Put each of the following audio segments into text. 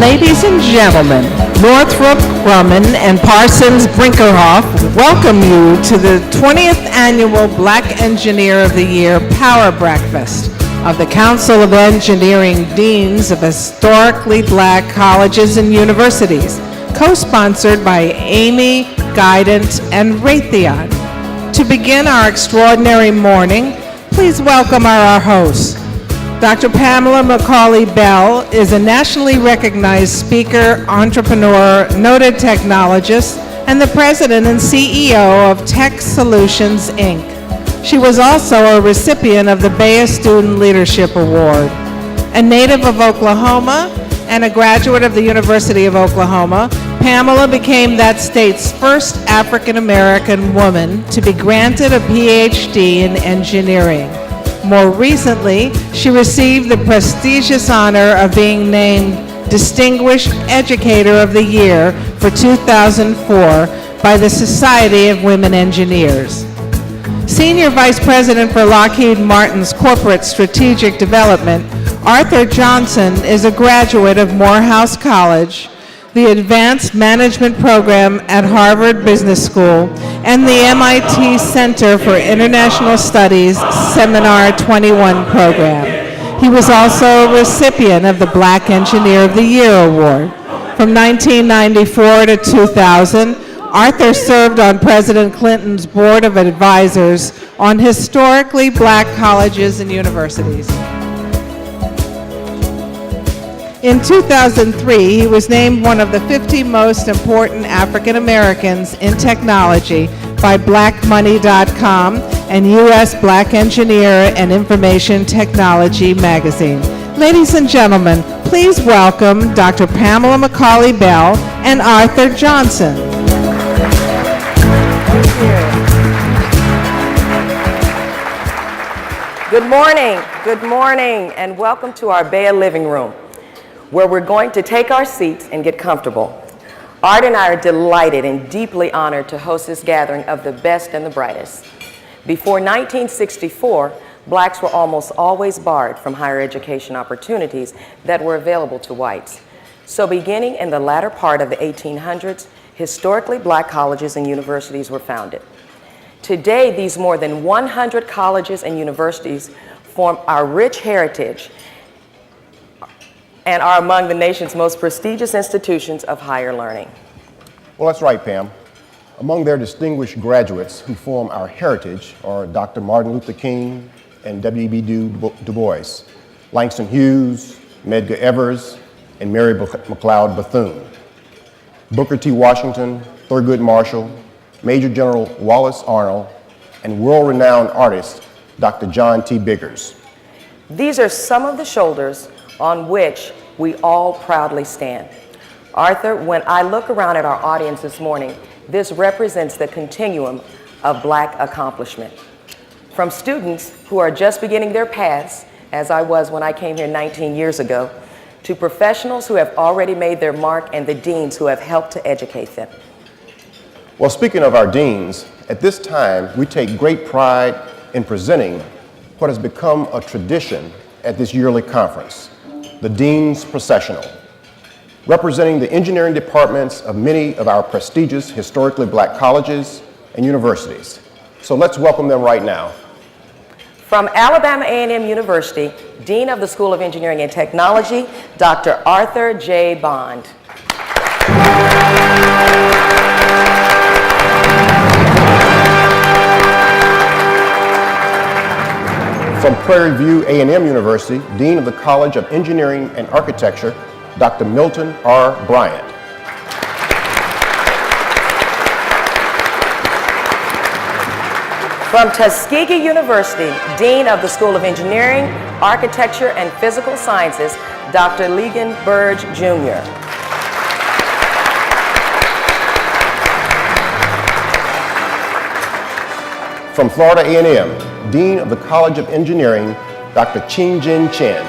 Ladies and gentlemen, Northrop Grumman and Parsons Brinkerhoff welcome you to the 20th Annual Black Engineer of the Year Power Breakfast of the Council of Engineering Deans of Historically Black Colleges and Universities, co-sponsored by Amy, Guidance, and Raytheon. To begin our extraordinary morning, please welcome our hosts. Dr. Pamela Macaulay-Bell is a nationally recognized speaker, entrepreneur, noted technologist, and the president and CEO of Tech Solutions, Inc. She was also a recipient of the Bay Student Leadership Award. A native of Oklahoma and a graduate of the University of Oklahoma, Pamela became that state's first African-American woman to be granted a PhD in engineering. More recently, she received the prestigious honor of being named Distinguished Educator of the Year for 2004 by the Society of Women Engineers. Senior Vice President for Lockheed Martin's Corporate Strategic Development, Arthur Johnson is a graduate of Morehouse College, the Advanced Management Program at Harvard Business School, and the MIT Center for International Studies Seminar 21 program. He was also a recipient of the Black Engineer of the Year Award. From 1994 to 2000, Arthur served on President Clinton's Board of Advisors on historically black colleges and universities. In 2003, he was named one of the 50 most important African Americans in technology by BlackMoney.com and U.S. Black Engineer and Information Technology magazine. Ladies and gentlemen, please welcome Dr. Pamela Macaulay-Bell and Arthur Johnson. Good morning, and welcome to our Bay Living Room, where we're going to take our seats and get comfortable. Art and I are delighted and deeply honored to host this gathering of the best and the brightest. Before 1964, blacks were almost always barred from higher education opportunities that were available to whites. So beginning in the latter part of the 1800s, historically black colleges and universities were founded. Today, these more than 100 colleges and universities form our rich heritage and are among the nation's most prestigious institutions of higher learning. Well, that's right, Pam. Among their distinguished graduates who form our heritage are Dr. Martin Luther King and W.E.B. Du Bois, Langston Hughes, Medgar Evers, and Mary McLeod Bethune, Booker T. Washington, Thurgood Marshall, Major General Wallace Arnold, and world-renowned artist Dr. John T. Biggers. These are some of the shoulders on which we all proudly stand. Arthur, when I look around at our audience this morning, this represents the continuum of black accomplishment. From students who are just beginning their paths, as I was when I came here 19 years ago, to professionals who have already made their mark and the deans who have helped to educate them. Well, speaking of our deans, at this time, we take great pride in presenting what has become a tradition at this yearly conference, the Dean's Processional, representing the engineering departments of many of our prestigious historically black colleges and universities. So let's welcome them right now. From Alabama A&M University, Dean of the School of Engineering and Technology, Dr. Arthur J. Bond. From Prairie View A&M University, Dean of the College of Engineering and Architecture, Dr. Milton R. Bryant. From Tuskegee University, Dean of the School of Engineering, Architecture, and Physical Sciences, Dr. Legan Burge, Jr. From Florida A&M, Dean of the College of Engineering, Dr. Ching Jin Chen.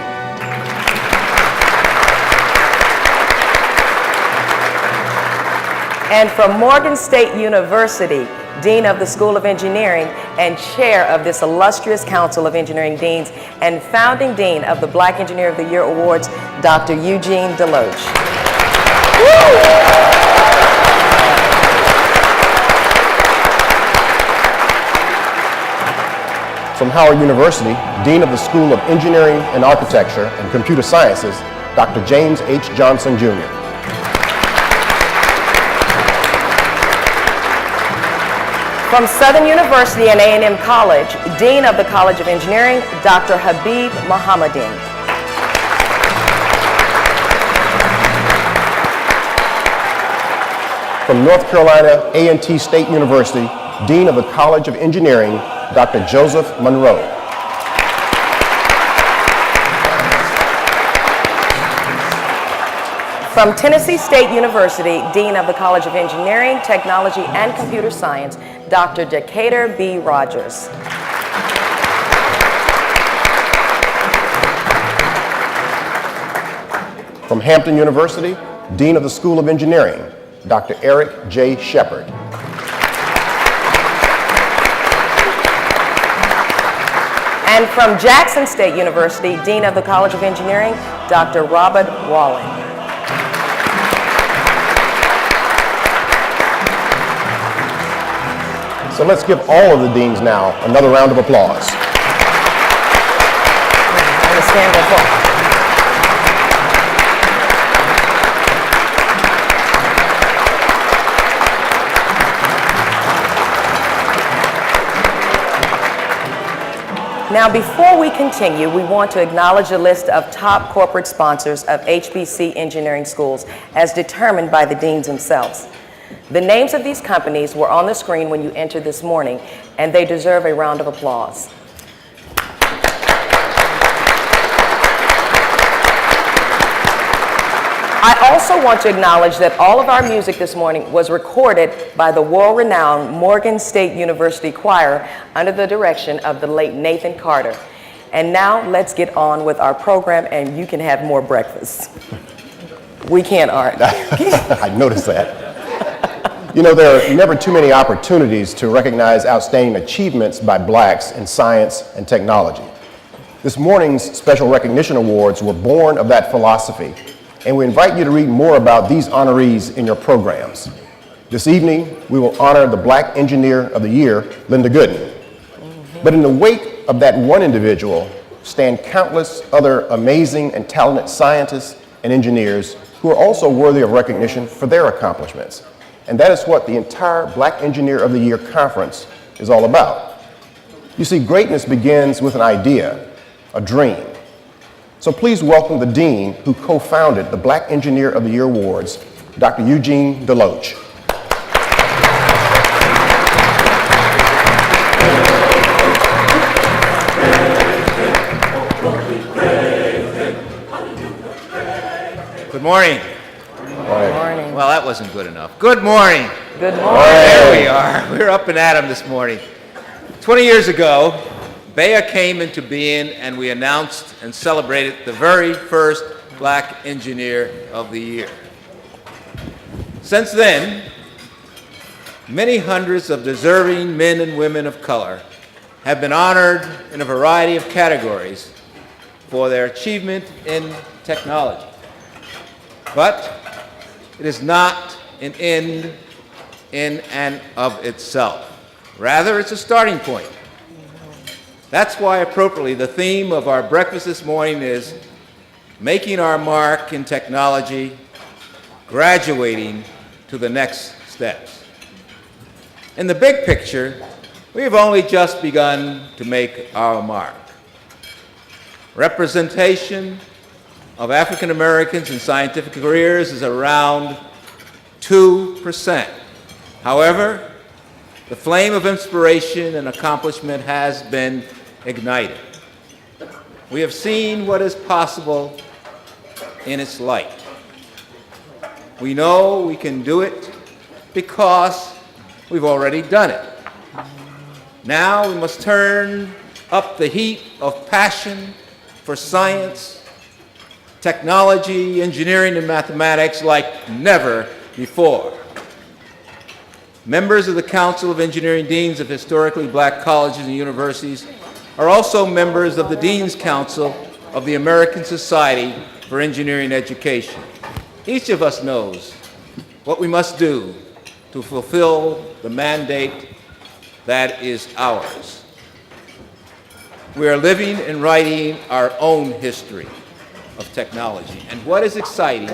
And from Morgan State University, Dean of the School of Engineering and Chair of this illustrious Council of Engineering Deans and founding Dean of the Black Engineer of the Year Awards, Dr. Eugene Deloach. From Howard University, Dean of the School of Engineering and Architecture and Computer Sciences, Dr. James H. Johnson, Jr. From Southern University and A&M College, Dean of the College of Engineering, Dr. Habib Mohammadin. From North Carolina A&T State University, Dean of the College of Engineering, Dr. Joseph Monroe. From Tennessee State University, Dean of the College of Engineering, Technology, and Computer Science, Dr. Decatur B. Rogers. From Hampton University, Dean of the School of Engineering, Dr. Eric J. Shepard. And from Jackson State University, Dean of the College of Engineering, Dr. Robert Wallen. So let's give all of the deans now another round of applause. And stand up. Now, before we continue, we want to acknowledge a list of top corporate sponsors of HBC engineering schools as determined by the deans themselves. The names of these companies were on the screen when you entered this morning, and they deserve a round of applause. I also want to acknowledge that all of our music this morning was recorded by the world-renowned Morgan State University Choir under the direction of the late Nathan Carter. And now let's get on with our program, and you can have more breakfast. We can't, Art. I noticed that. You know, there are never too many opportunities to recognize outstanding achievements by blacks in science and technology. This morning's special recognition awards were born of that philosophy, and we invite you to read more about these honorees in your programs. This evening, we will honor the Black Engineer of the Year, Linda Gooden. But in the wake of that one individual stand countless other amazing and talented scientists and engineers who are also worthy of recognition for their accomplishments. And that is what the entire Black Engineer of the Year conference is all about. You see, greatness begins with an idea, a dream. So please welcome the dean who co-founded the Black Engineer of the Year Awards, Dr. Eugene Deloach. Good morning. Good morning. Well, that wasn't good enough. Good morning. Good morning. There we are. We're up and at 'em this morning. 20 years ago, BEA came into being, and we announced and celebrated the very first Black Engineer of the Year. Since then, many hundreds of deserving men and women of color have been honored in a variety of categories for their achievement in technology. But it is not an end in and of itself. Rather, it's a starting point. That's why, appropriately, the theme of our breakfast this morning is making our mark in technology, graduating to the next steps. In the big picture, we've only just begun to make our mark. Representation of African Americans in scientific careers is around 2%. However, the flame of inspiration and accomplishment has been ignited. We have seen what is possible in its light. We know we can do it because we've already done it. Now we must turn up the heat of passion for science, technology, engineering, and mathematics like never before. Members of the Council of Engineering Deans of historically black colleges and universities are also members of the Dean's Council of the American Society for Engineering Education. Each of us knows what we must do to fulfill the mandate that is ours. We are living and writing our own history of technology. And what is exciting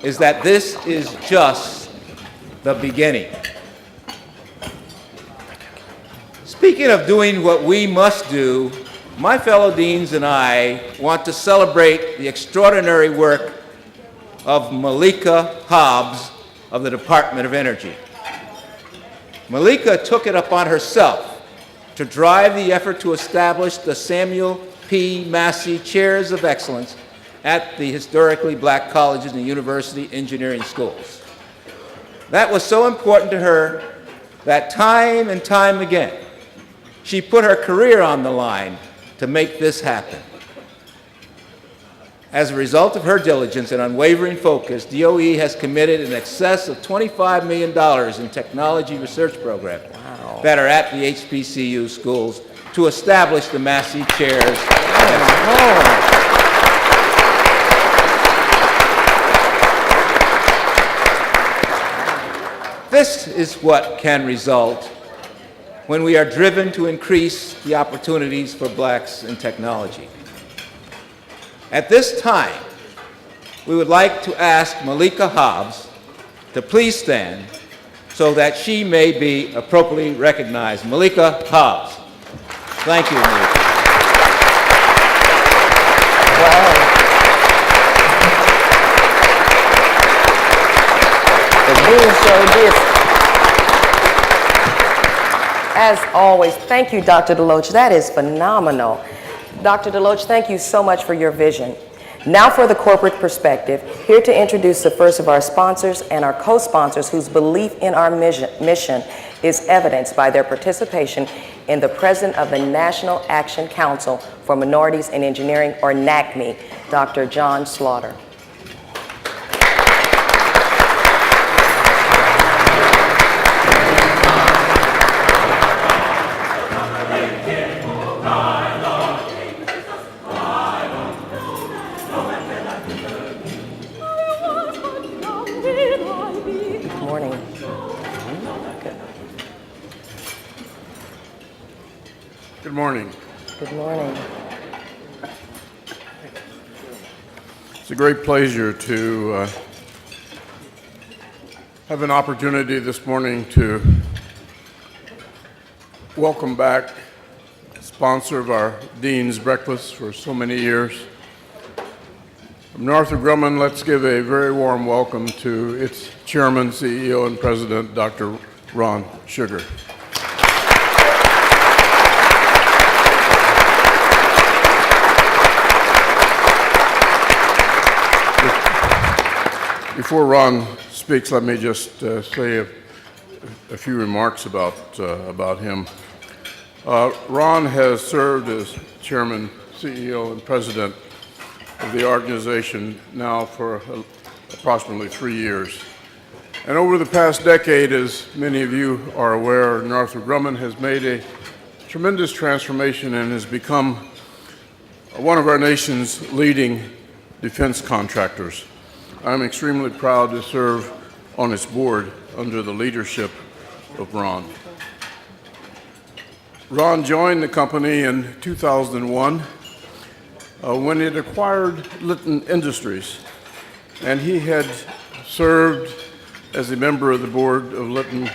is that this is just the beginning. Speaking of doing what we must do, my fellow deans and I want to celebrate the extraordinary work of Malika Hobbs of the Department of Energy. Malika took it upon herself to drive the effort to establish the Samuel P. Massey Chairs of Excellence at the historically black colleges and university engineering schools. That was so important to her that time and time again, she put her career on the line to make this happen. As a result of her diligence and unwavering focus, DOE has committed in excess of $25 million in technology research programs that are at the HBCU schools to establish the Massey Chairs. This is what can result when we are driven to increase the opportunities for blacks in technology. At this time, we would like to ask Malika Hobbs to please stand so that she may be appropriately recognized. Malika Hobbs. Thank you, Malika. Wow. The dean sure did. As always, thank you, Dr. DeLoach. That is phenomenal. Dr. DeLoach, thank you so much for your vision. Now for the corporate perspective, here to introduce the first of our sponsors and our co-sponsors whose belief in our mission is evidenced by their participation in the President of the National Action Council for Minorities in Engineering, or NACME, Dr. John Slaughter. Good morning. Good morning. It's a great pleasure to have an opportunity this morning to welcome back the sponsor of our Dean's Breakfast for so many years. From Northrop Grumman, let's give a very warm welcome to its Chairman, CEO, and President, Dr. Ron Sugar. Before Ron speaks, let me just say a few remarks about him. Ron has served as Chairman, CEO, and President of the organization now for approximately 3 years. And over the past decade, as many of you are aware, Northrop Grumman has made a tremendous transformation and has become one of our nation's leading defense contractors. I'm extremely proud to serve on its board under the leadership of Ron. Ron joined the company in 2001 when it acquired Litton Industries, and he had served as a member of the board of Litton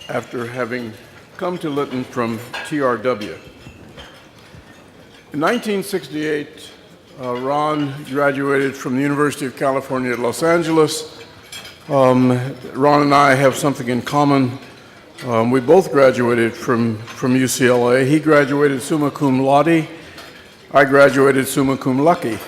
after having come to Litton from TRW. In 1968, Ron graduated from the University of California at Los Angeles. Ron and I have something in common. We both graduated from UCLA. He graduated summa cum laude. I graduated summa cum lucky.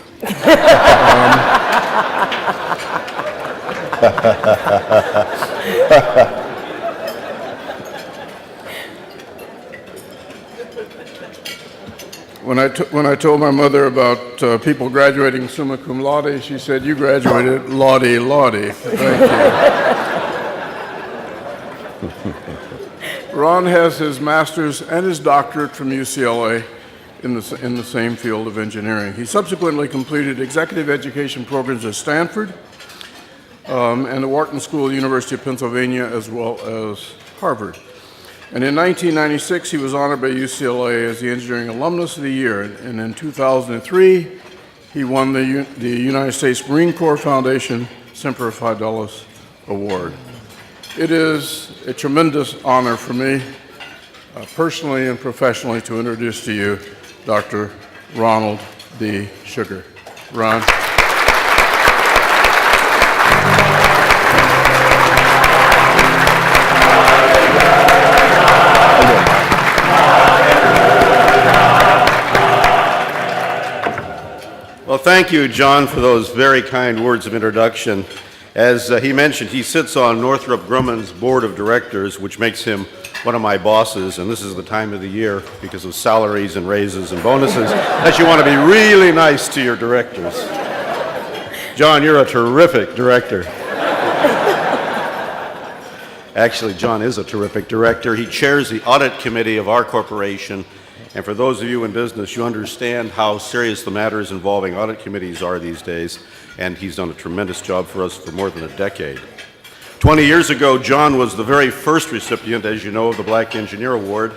When I told my mother about people graduating summa cum laude, she said, "You graduated laude laude." Thank you. Ron has his master's and his doctorate from UCLA in the same field of engineering. He subsequently completed executive education programs at Stanford, and the Wharton School, University of Pennsylvania, as well as Harvard. And in 1996, he was honored by UCLA as the Engineering Alumnus of the Year. And in 2003, he won the United States Marine Corps Foundation Semper Fidelis Award. It is a tremendous honor for me, personally and professionally, to introduce to you Dr. Ronald D. Sugar. Ron. Well, thank you, John, for those very kind words of introduction. As he mentioned, he sits on Northrop Grumman's board of directors, which makes him one of my bosses, and this is the time of the year, because of salaries and raises and bonuses, that you want to be really nice to your directors. John, you're a terrific director. Actually, John is a terrific director. He chairs the audit committee of our corporation. And for those of you in business, you understand how serious the matters involving audit committees are these days, and he's done a tremendous job for us for more than a decade. 20 years ago, John was the very first recipient, as you know, of the Black Engineer Award,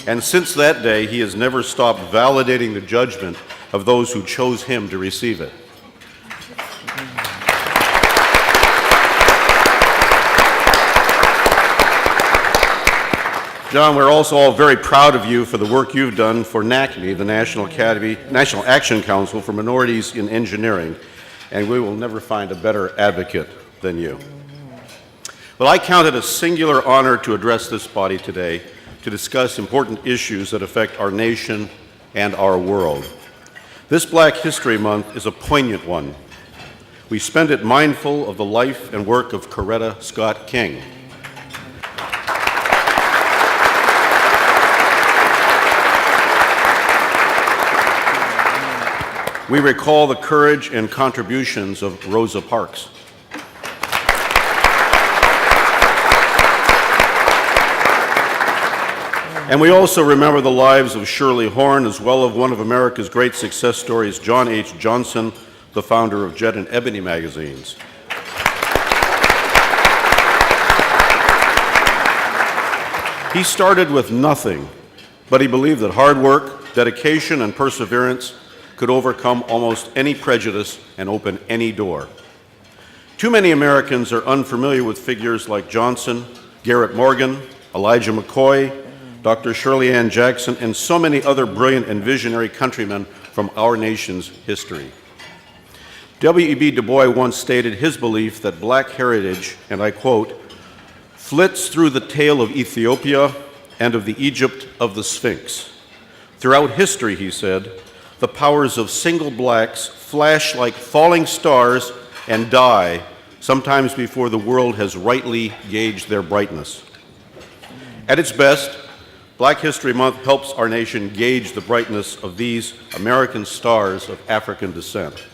and since that day, he has never stopped validating the judgment of those who chose him to receive it. John, we're also all very proud of you for the work you've done for NACME, the National Action Council for Minorities in Engineering, and we will never find a better advocate than you. Well, I count it a singular honor to address this body today to discuss important issues that affect our nation and our world. This Black History Month is a poignant one. We spend it mindful of the life and work of Coretta Scott King. We recall the courage and contributions of Rosa Parks. And we also remember the lives of Shirley Horn, as well as one of America's great success stories, John H. Johnson, the founder of Jet and Ebony magazines. He started with nothing, but he believed that hard work, dedication, and perseverance could overcome almost any prejudice and open any door. Too many Americans are unfamiliar with figures like Johnson, Garrett Morgan, Elijah McCoy, Dr. Shirley Ann Jackson, and so many other brilliant and visionary countrymen from our nation's history. W.E.B. Du Bois once stated his belief that Black heritage, and I quote, flits through the tale of Ethiopia and of the Egypt of the Sphinx. Throughout history, he said, the powers of single blacks flash like falling stars and die, sometimes before the world has rightly gauged their brightness. At its best, Black History Month helps our nation gauge the brightness of these American stars of African descent.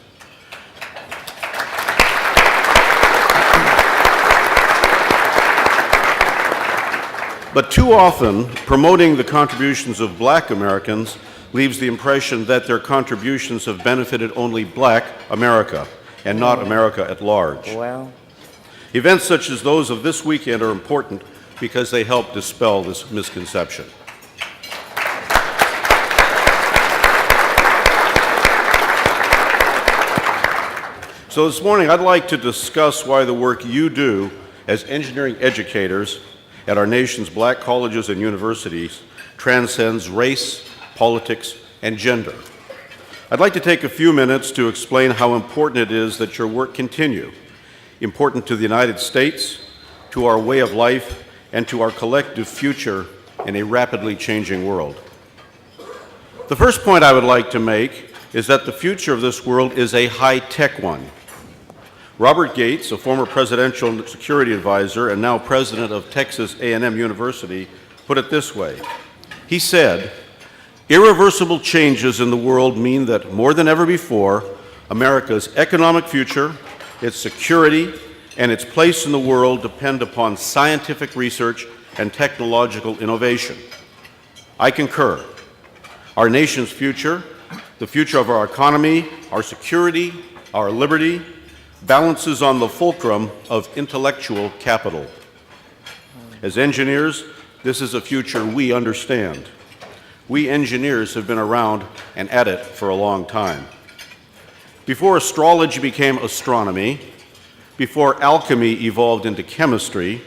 But too often, promoting the contributions of Black Americans leaves the impression that their contributions have benefited only Black America and not America at large. Well, Events such as those of this weekend are important because they help dispel this misconception. So this morning, I'd like to discuss why the work you do as engineering educators at our nation's Black colleges and universities transcends race, politics, and gender. I'd like to take a few minutes to explain how important it is that your work continue, important to the United States, to our way of life, and to our collective future in a rapidly changing world. The first point I would like to make is that the future of this world is a high-tech one. Robert Gates, a former presidential security advisor and now president of Texas A&M University, put it this way. He said, irreversible changes in the world mean that more than ever before, America's economic future, its security, and its place in the world depend upon scientific research and technological innovation. I concur. Our nation's future, the future of our economy, our security, our liberty, balances on the fulcrum of intellectual capital. As engineers, this is a future we understand. We engineers have been around and at it for a long time. Before astrology became astronomy, before alchemy evolved into chemistry,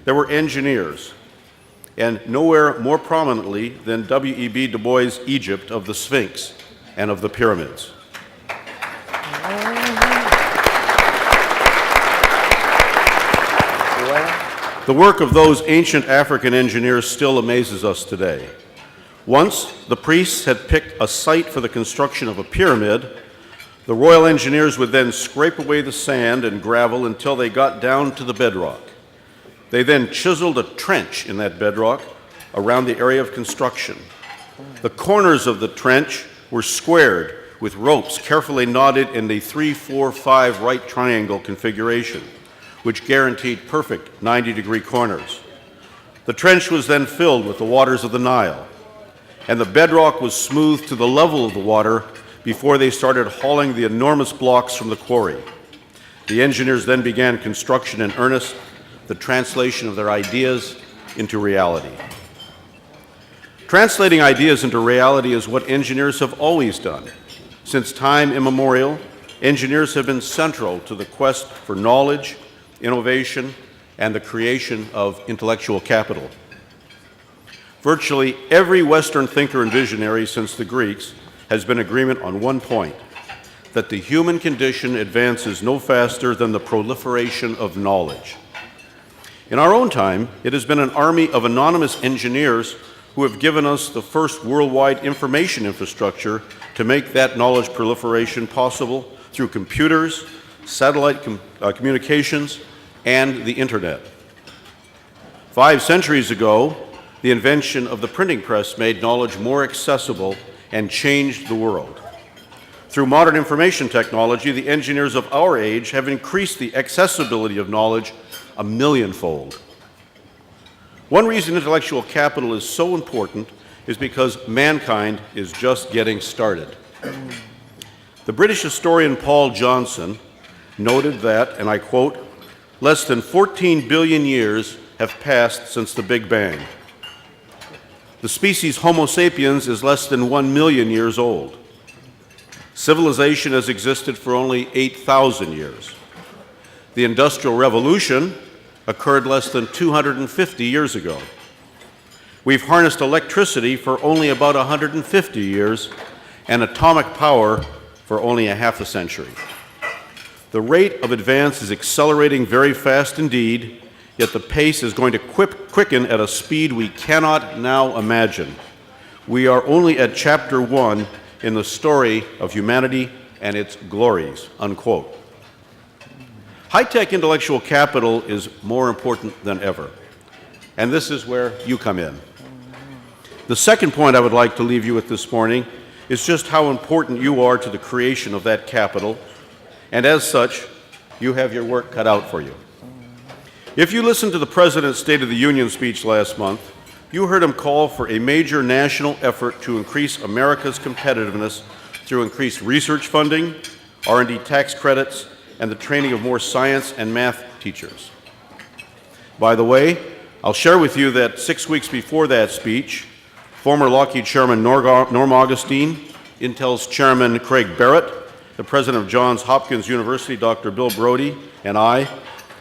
there were engineers, and nowhere more prominently than W.E.B. Du Bois' Egypt of the Sphinx and of the pyramids. The work of those ancient African engineers still amazes us today. Once the priests had picked a site for the construction of a pyramid, the royal engineers would then scrape away the sand and gravel until they got down to the bedrock. They then chiseled a trench in that bedrock around the area of construction. The corners of the trench were squared with ropes carefully knotted in the 3-4-5 right triangle configuration, which guaranteed perfect 90-degree corners. The trench was then filled with the waters of the Nile, and the bedrock was smoothed to the level of the water before they started hauling the enormous blocks from the quarry. The engineers then began construction in earnest, the translation of their ideas into reality. Translating ideas into reality is what engineers have always done. Since time immemorial, engineers have been central to the quest for knowledge, innovation, and the creation of intellectual capital. Virtually every Western thinker and visionary since the Greeks has been in agreement on one point, that the human condition advances no faster than the proliferation of knowledge. In our own time, it has been an army of anonymous engineers who have given us the first worldwide information infrastructure to make that knowledge proliferation possible through computers, satellite communications, and the internet. 5 centuries ago, the invention of the printing press made knowledge more accessible and changed the world. Through modern information technology, the engineers of our age have increased the accessibility of knowledge 1,000,000-fold. One reason intellectual capital is so important is because mankind is just getting started. The British historian Paul Johnson noted that, and I quote, "Less than 14 billion years have passed since the Big Bang. The species Homo sapiens is less than 1 million years old. Civilization has existed for only 8,000 years. The Industrial Revolution occurred less than 250 years ago. We've harnessed electricity for only about 150 years and atomic power for only a half a century. The rate of advance is accelerating very fast indeed, yet the pace is going to quicken at a speed we cannot now imagine. We are only at chapter 1 in the story of humanity and its glories," unquote. High-tech intellectual capital is more important than ever, and this is where you come in. The second point I would like to leave you with this morning is just how important you are to the creation of that capital, and as such, you have your work cut out for you. If you listened to the President's State of the Union speech last month, you heard him call for a major national effort to increase America's competitiveness through increased research funding, R&D tax credits, and the training of more science and math teachers. By the way, I'll share with you that 6 weeks before that speech, former Lockheed Chairman Norm Augustine, Intel's Chairman Craig Barrett, the President of Johns Hopkins University, Dr. Bill Brody, and I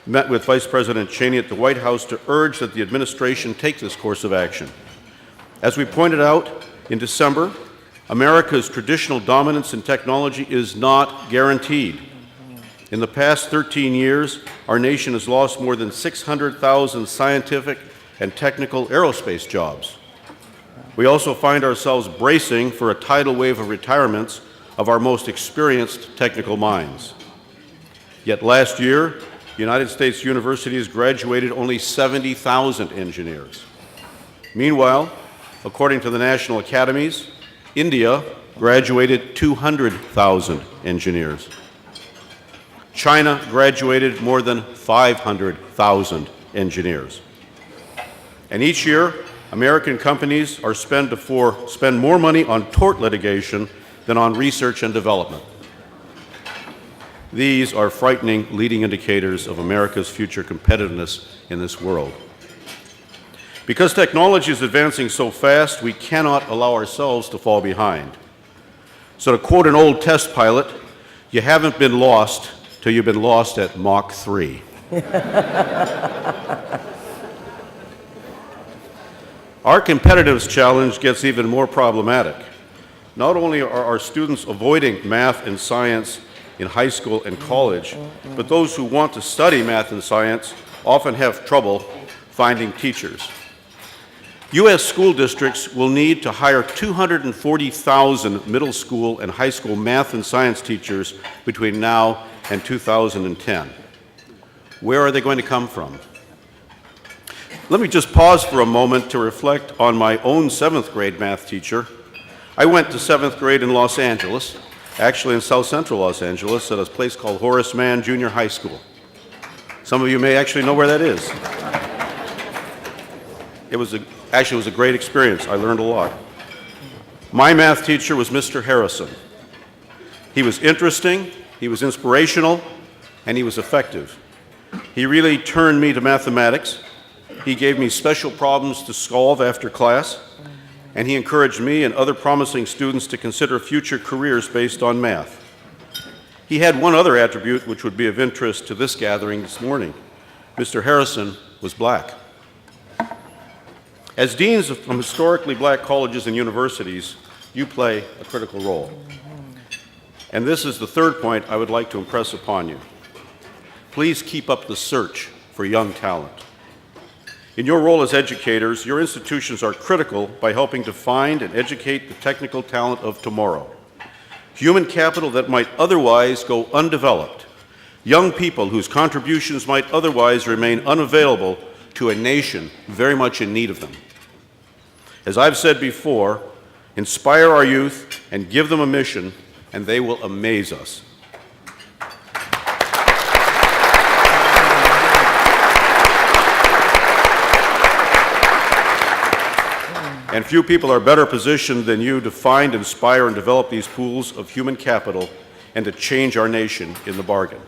met with Vice President Cheney at the White House to urge that the administration take this course of action. As we pointed out in December, America's traditional dominance in technology is not guaranteed. In the past 13 years, our nation has lost more than 600,000 scientific and technical aerospace jobs. We also find ourselves bracing for a tidal wave of retirements of our most experienced technical minds. Yet last year, the United States universities graduated only 70,000 engineers. Meanwhile, according to the national academies, India graduated 200,000 engineers. China graduated more than 500,000 engineers. And each year, American companies are spend more money on tort litigation than on research and development. These are frightening leading indicators of America's future competitiveness in this world. Because technology is advancing so fast, we cannot allow ourselves to fall behind. So to quote an old test pilot, you haven't been lost till you've been lost at Mach 3. Our competitiveness challenge gets even more problematic. Not only are our students avoiding math and science in high school and college, but those who want to study math and science often have trouble finding teachers. U.S. school districts will need to hire 240,000 middle school and high school math and science teachers between now and 2010. Where are they going to come from? Let me just pause for a moment to reflect on my own 7th grade math teacher. I went to 7th grade in Los Angeles, actually in South Central Los Angeles, at a place called Horace Mann Junior High School. Some of you may actually know where that is. It was a great experience. I learned a lot. My math teacher was Mr. Harrison. He was interesting, he was inspirational, and he was effective. He really turned me to mathematics. He gave me special problems to solve after class, and he encouraged me and other promising students to consider future careers based on math. He had one other attribute which would be of interest to this gathering this morning. Mr. Harrison was black. As deans from historically black colleges and universities, you play a critical role. And this is the third point I would like to impress upon you. Please keep up the search for young talent. In your role as educators, your institutions are critical by helping to find and educate the technical talent of tomorrow. Human capital that might otherwise go undeveloped. Young people whose contributions might otherwise remain unavailable to a nation very much in need of them. As I've said before, inspire our youth and give them a mission, and they will amaze us. And few people are better positioned than you to find, inspire, and develop these pools of human capital and to change our nation in the bargain.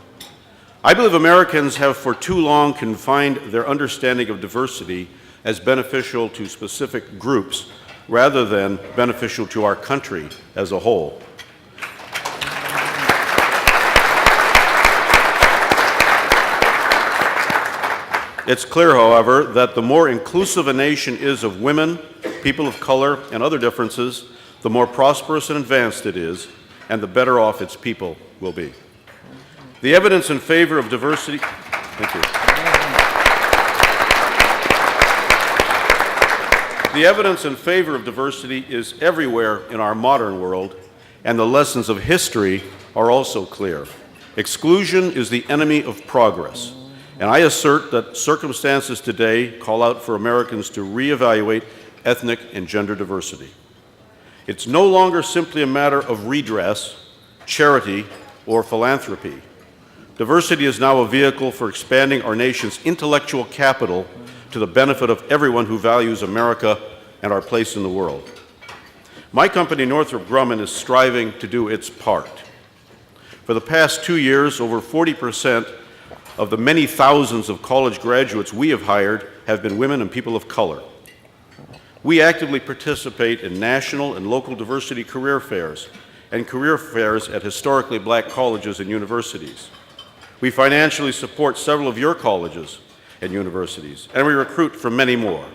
I believe Americans have for too long confined their understanding of diversity as beneficial to specific groups rather than beneficial to our country as a whole. It's clear, however, that the more inclusive a nation is of women, people of color, and other differences, the more prosperous and advanced it is, and the better off its people will be. The evidence in favor of diversity, thank you. The evidence in favor of diversity is everywhere in our modern world, and the lessons of history are also clear. Exclusion is the enemy of progress, and I assert that circumstances today call out for Americans to reevaluate ethnic and gender diversity. It's no longer simply a matter of redress, charity, or philanthropy. Diversity is now a vehicle for expanding our nation's intellectual capital to the benefit of everyone who values America and our place in the world. My company, Northrop Grumman, is striving to do its part. For the past 2 years, over 40% of the many thousands of college graduates we have hired have been women and people of color. We actively participate in national and local diversity career fairs and career fairs at historically black colleges and universities. We financially support several of your colleges and universities, and we recruit from many more.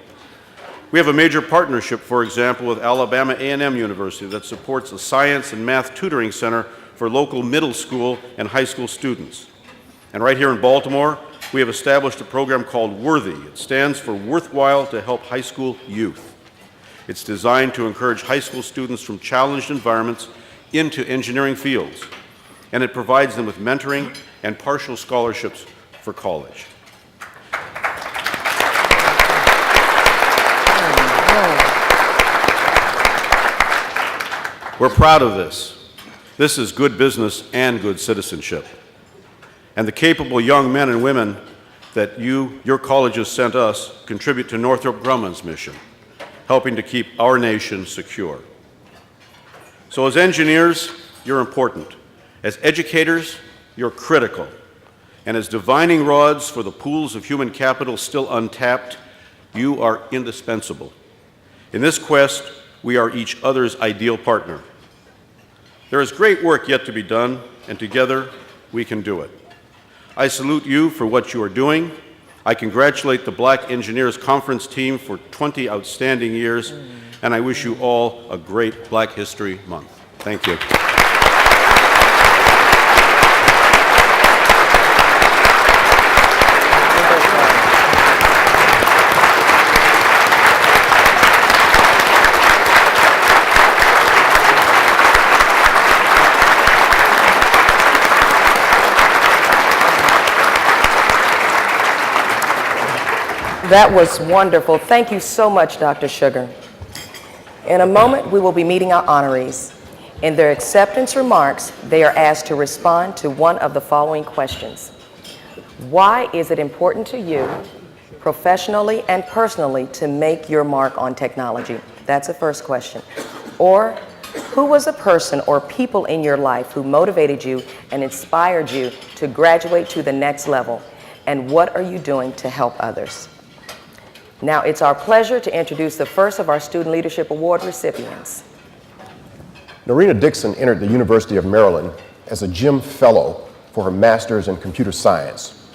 We have a major partnership, for example, with Alabama A&M University that supports a science and math tutoring center for local middle school and high school students. And right here in Baltimore, we have established a program called Worthy. It stands for Worthwhile to Help High School Youth. It's designed to encourage high school students from challenged environments into engineering fields, and it provides them with mentoring and partial scholarships for college. We're proud of this. This is good business and good citizenship. And the capable young men and women that your colleges sent us contribute to Northrop Grumman's mission, helping to keep our nation secure. So as engineers, you're important. As educators, You're critical. And as divining rods for the pools of human capital still untapped, you are indispensable. In this quest, we are each other's ideal partner. There is great work yet to be done, and together we can do it. I salute you for what you are doing. I congratulate the Black Engineers Conference team for 20 outstanding years, and I wish you all a great Black History Month. Thank you. That was wonderful. Thank you so much, Dr. Sugar. In a moment, we will be meeting our honorees. In their acceptance remarks, they are asked to respond to one of the following questions. Why is it important to you, professionally and personally, to make your mark on technology? That's the first question. Or, who was a person or people in your life who motivated you and inspired you to graduate to the next level? And what are you doing to help others? Now, it's our pleasure to introduce the first of our Student Leadership Award recipients. Norina Dixon entered the University of Maryland as a GEM Fellow for her Master's in Computer Science.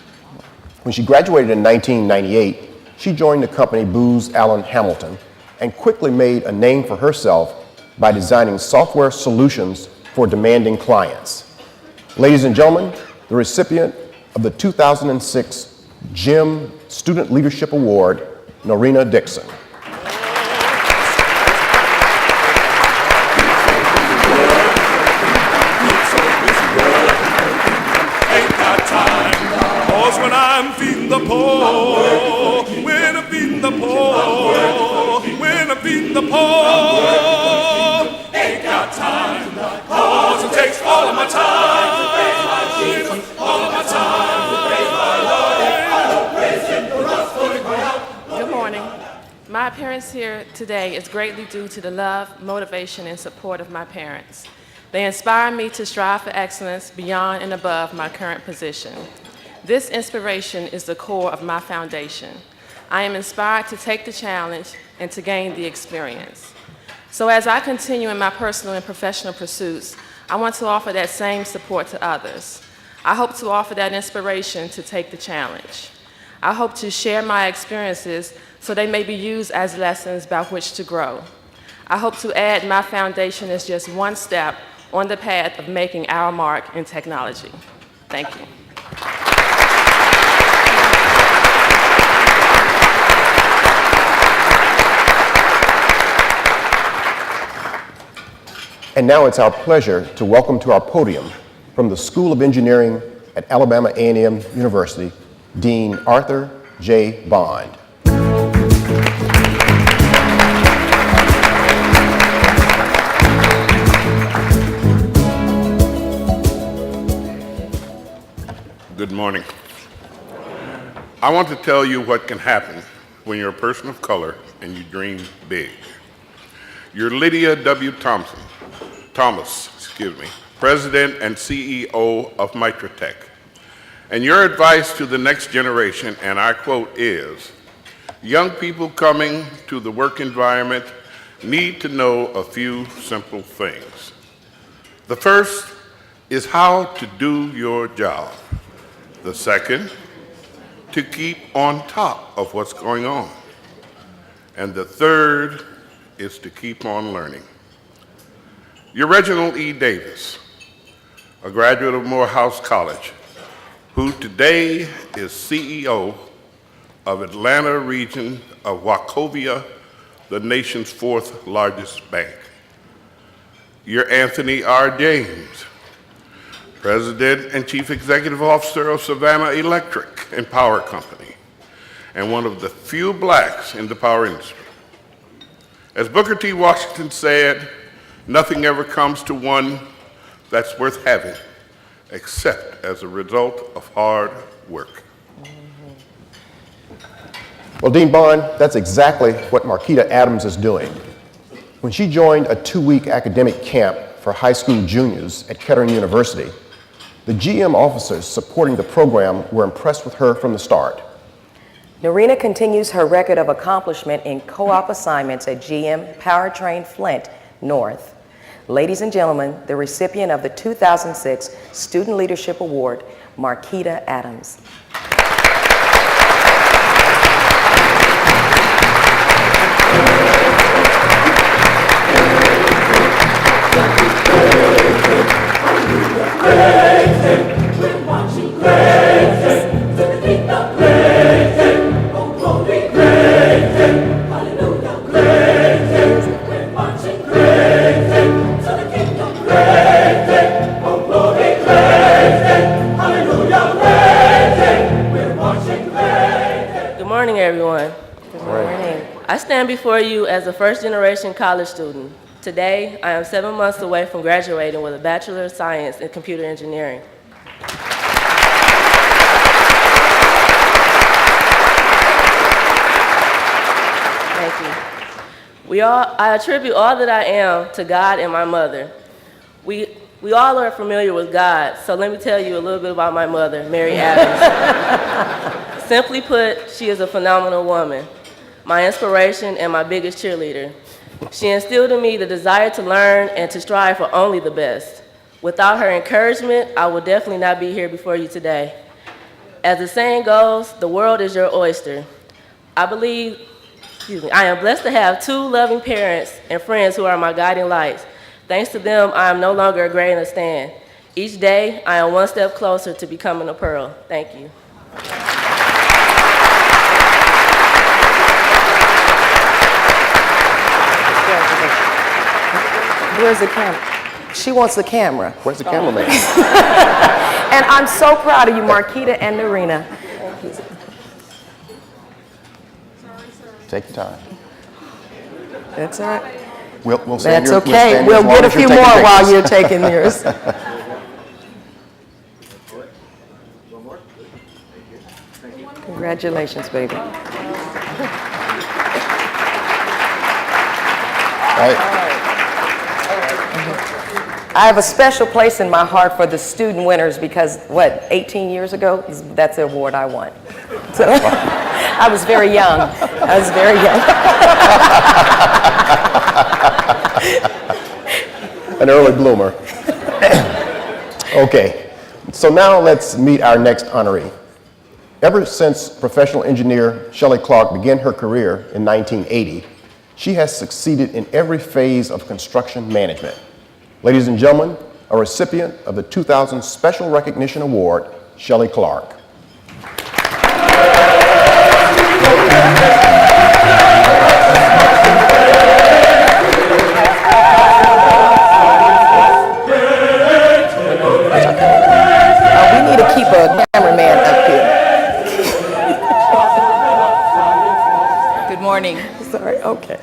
When she graduated in 1998, she joined the company Booz Allen Hamilton and quickly made a name for herself by designing software solutions for demanding clients. Ladies and gentlemen, the recipient of the 2006 GEM Student Leadership Award, Norina Dixon. Ain't got time, 'cause when I'm feeding the poor, when I'm feeding the poor, when I'm feeding the poor, ain't got time, 'cause it takes all of my time, all of my time. Good morning. My appearance here today is greatly due to the love, motivation, and support of my parents. They inspire me to strive for excellence beyond and above my current position. This inspiration is the core of my foundation. I am inspired to take the challenge and to gain the experience. So as I continue in my personal and professional pursuits, I want to offer that same support to others. I hope to offer that inspiration to take the challenge. I hope to share my experiences so they may be used as lessons by which to grow. I hope to add my foundation as just one step on the path of making our mark in technology. Thank you. And now it's our pleasure to welcome to our podium from the School of Engineering at Alabama A&M University, Dean Arthur J. Bond. Good morning. I want to tell you what can happen when you're a person of color and you dream big. You're Lydia W. Thomas, President and CEO of Mitratech. And your advice to the next generation, and I quote, is, young people coming to the work environment need to know a few simple things. The first is how to do your job. The second, to keep on top of what's going on. And the third is to keep on learning. You're Reginald E. Davis, a graduate of Morehouse College, who today is CEO of Atlanta region of Wachovia, the nation's fourth largest bank. You're Anthony R. James, President and Chief Executive Officer of Savannah Electric and Power Company, and one of the few blacks in the power industry. As Booker T. Washington said, nothing ever comes to one that's worth having except as a result of hard work. Well, Dean Bond, that's exactly what Marquita Adams is doing. When she joined a 2-week academic camp for high school juniors at Kettering University, The GM officers supporting the program were impressed with her from the start. Narina continues her record of accomplishment in co-op assignments at GM Powertrain Flint North. Ladies and gentlemen, the recipient of the 2006 Student Leadership Award, Marquita Adams. I stand before you as a first-generation college student. Today, I am 7 months away from graduating with a Bachelor of Science in Computer Engineering. Thank you. I attribute all that I am to God and my mother. We all are familiar with God, so let me tell you a little bit about my mother, Mary Adams. Simply put, she is a phenomenal woman, my inspiration and my biggest cheerleader. She instilled in me the desire to learn and to strive for only the best. Without her encouragement, I would definitely not be here before you today. As the saying goes, the world is your oyster. I am blessed to have 2 loving parents and friends who are my guiding lights. Thanks to them, I am no longer a grain of sand. Each day, I am one step closer to becoming a pearl. Thank you. Where's the camera? She wants the camera. Where's the cameraman? And I'm so proud of you, Marquita and Narina. Take your time. That's all right. We'll stand That's your, okay. we'll We'll stand get a as few long more as while you're you're taking yours. Congratulations, baby. All right. I have a special place in my heart for the student winners because, 18 years ago, that's the award I won. So, I was very young. An early bloomer. Okay, so now let's meet our next honoree. Ever since professional engineer Shelley Clark began her career in 1980, she has succeeded in every phase of construction management. Ladies and gentlemen, a recipient of the 2000 Special Recognition Award, Shelley Clark. We need to keep a cameraman up here. Good morning. Sorry, okay.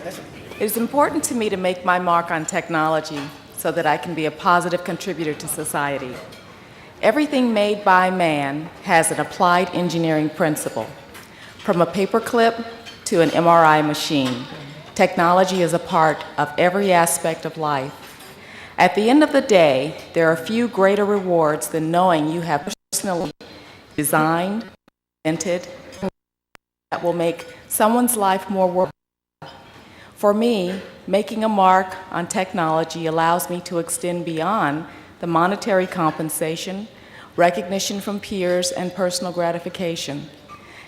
It is important to me to make my mark on technology so that I can be a positive contributor to society. Everything made by man has an applied engineering principle. From a paperclip to an MRI machine, technology is a part of every aspect of life. At the end of the day, there are few greater rewards than knowing you have personally designed, invented, that will make someone's life more worthwhile. For me, making a mark on technology allows me to extend beyond the monetary compensation, recognition from peers, and personal gratification.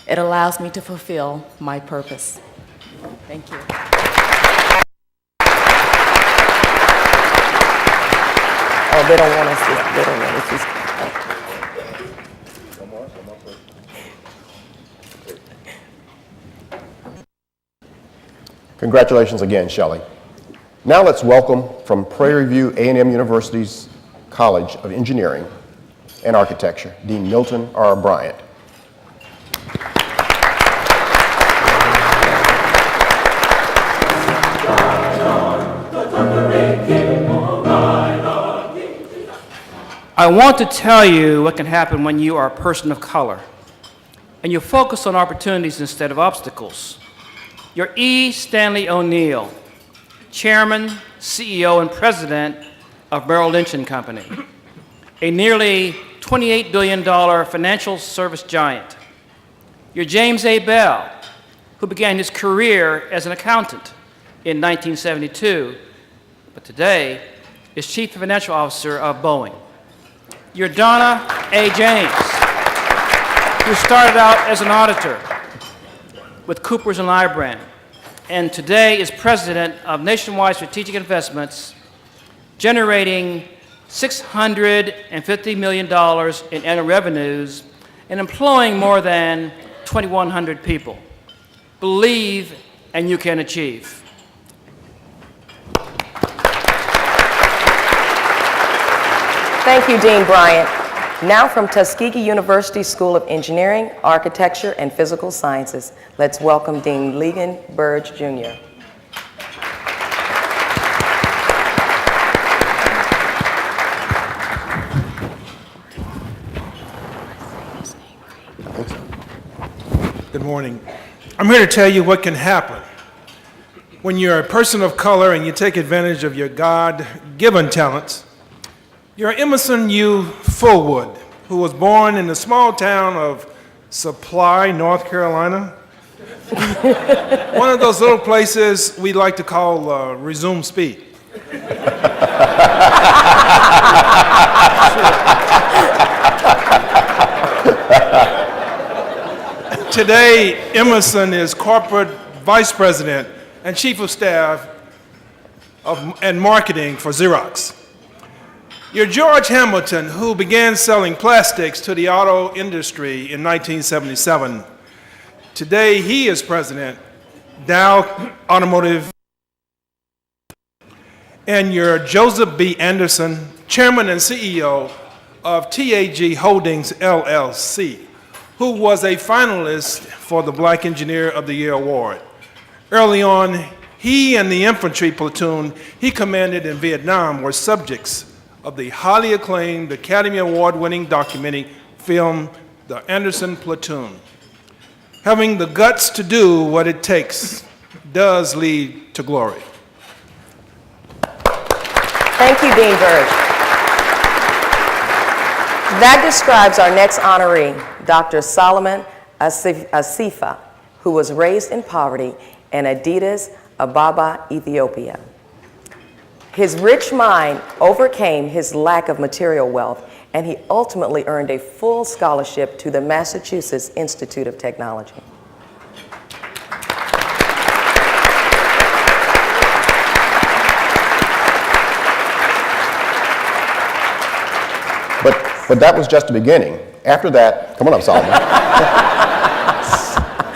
It allows me to fulfill my purpose. Thank you. Oh, they don't want us to. Congratulations again, Shelley. Now let's welcome from Prairie View A&M University's College of Engineering and Architecture, Dean Milton R. Bryant. I want to tell you what can happen when you are a person of color and you focus on opportunities instead of obstacles. You're E. Stanley O'Neill, Chairman, CEO, and President of Merrill Lynch & Company, a nearly $28 billion financial service giant. You're James A. Bell, who began his career as an accountant in 1972, but today is Chief Financial Officer of Boeing. You're Donna A. James, who started out as an auditor with Coopers & Lybrand, and today is President of Nationwide Strategic Investments, generating $650 million in annual revenues and employing more than 2,100 people. Believe and you can achieve. Thank you, Dean Bryant. Now from Tuskegee University School of Engineering, Architecture, and Physical Sciences, let's welcome Dean Legan Burge, Jr. Good morning. I'm here to tell you what can happen when you're a person of color and you take advantage of your God-given talents. You're Emerson U. Fullwood, who was born in the small town of Supply, North Carolina. One of those little places we like to call resume speed. Today, Emerson is corporate vice president and chief of staff and marketing for Xerox. You're George Hamilton, who began selling plastics to the auto industry in 1977. Today, he is president, Dow Automotive. And you're Joseph B. Anderson, chairman and CEO of TAG Holdings, LLC, who was a finalist for the Black Engineer of the Year award. Early on, he and the infantry platoon he commanded in Vietnam were subjects of the highly acclaimed Academy Award-winning documentary film, The Anderson Platoon. Having the guts to do what it takes does lead to glory. Thank you, Dean Burge. That describes our next honoree, Dr. Solomon Asifa, who was raised in poverty in Addis Ababa, Ethiopia. His rich mind overcame his lack of material wealth, and he ultimately earned a full scholarship to the Massachusetts Institute of Technology. But that was just the beginning. After that, come on up, Solomon.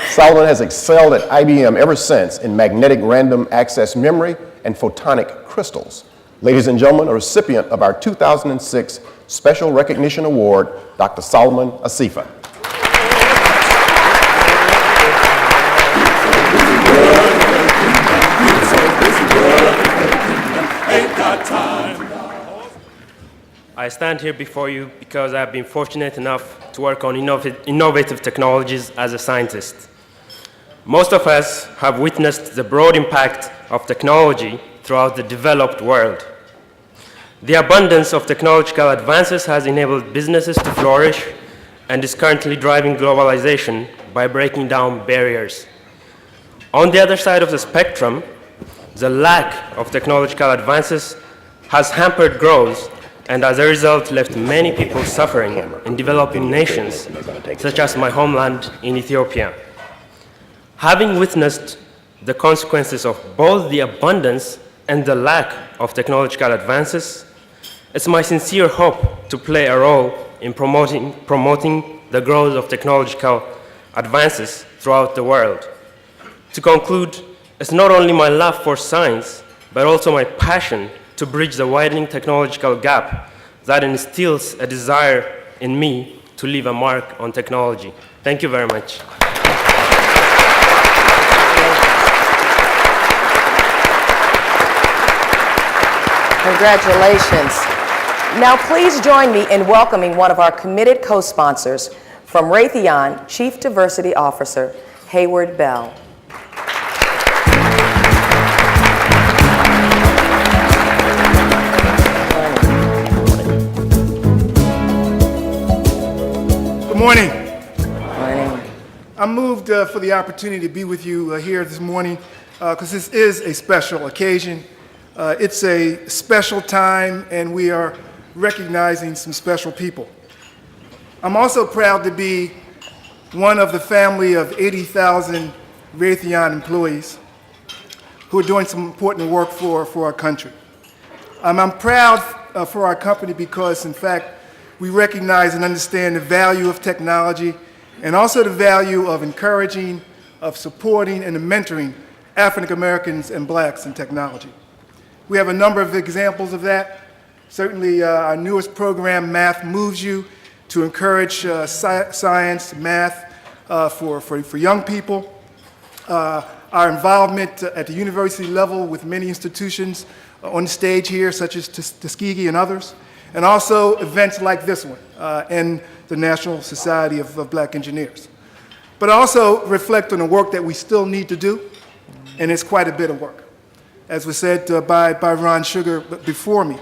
Solomon has excelled at IBM ever since in magnetic random access memory and photonic crystals. Ladies and gentlemen, a recipient of our 2006 Special Recognition Award, Dr. Solomon Asifa. I stand here before you because I've been fortunate enough to work on innovative technologies as a scientist. Most of us have witnessed the broad impact of technology throughout the developed world. The abundance of technological advances has enabled businesses to flourish and is currently driving globalization by breaking down barriers. On the other side of the spectrum, the lack of technological advances has hampered growth and as a result left many people suffering in developing nations, such as my homeland in Ethiopia. Having witnessed the consequences of both the abundance and the lack of technological advances, it's my sincere hope to play a role in promoting the growth of technological advances throughout the world. To conclude, it's not only my love for science, but also my passion to bridge the widening technological gap that instills a desire in me to leave a mark on technology. Thank you very much. Congratulations. Now please join me in welcoming one of our committed co-sponsors from Raytheon, Chief Diversity Officer Hayward Bell. morning. Morning. I'm moved for the opportunity to be with you here this morning because this is a special occasion. It's a special time, and we are recognizing some special people. I'm also proud to be one of the family of 80,000 Raytheon employees who are doing some important work for our country. I'm proud for our company because, in fact, we recognize and understand the value of technology and also the value of encouraging, of supporting, and of mentoring African Americans and blacks in technology. We have a number of examples of that. Certainly, our newest program, Math Moves You, to encourage science, math for young people. Our involvement at the university level with many institutions on the stage here, such as Tuskegee and others, and also events like this one and the National Society of Black Engineers. But also reflect on the work that we still need to do, and it's quite a bit of work. As was said by Ron Sugar before me,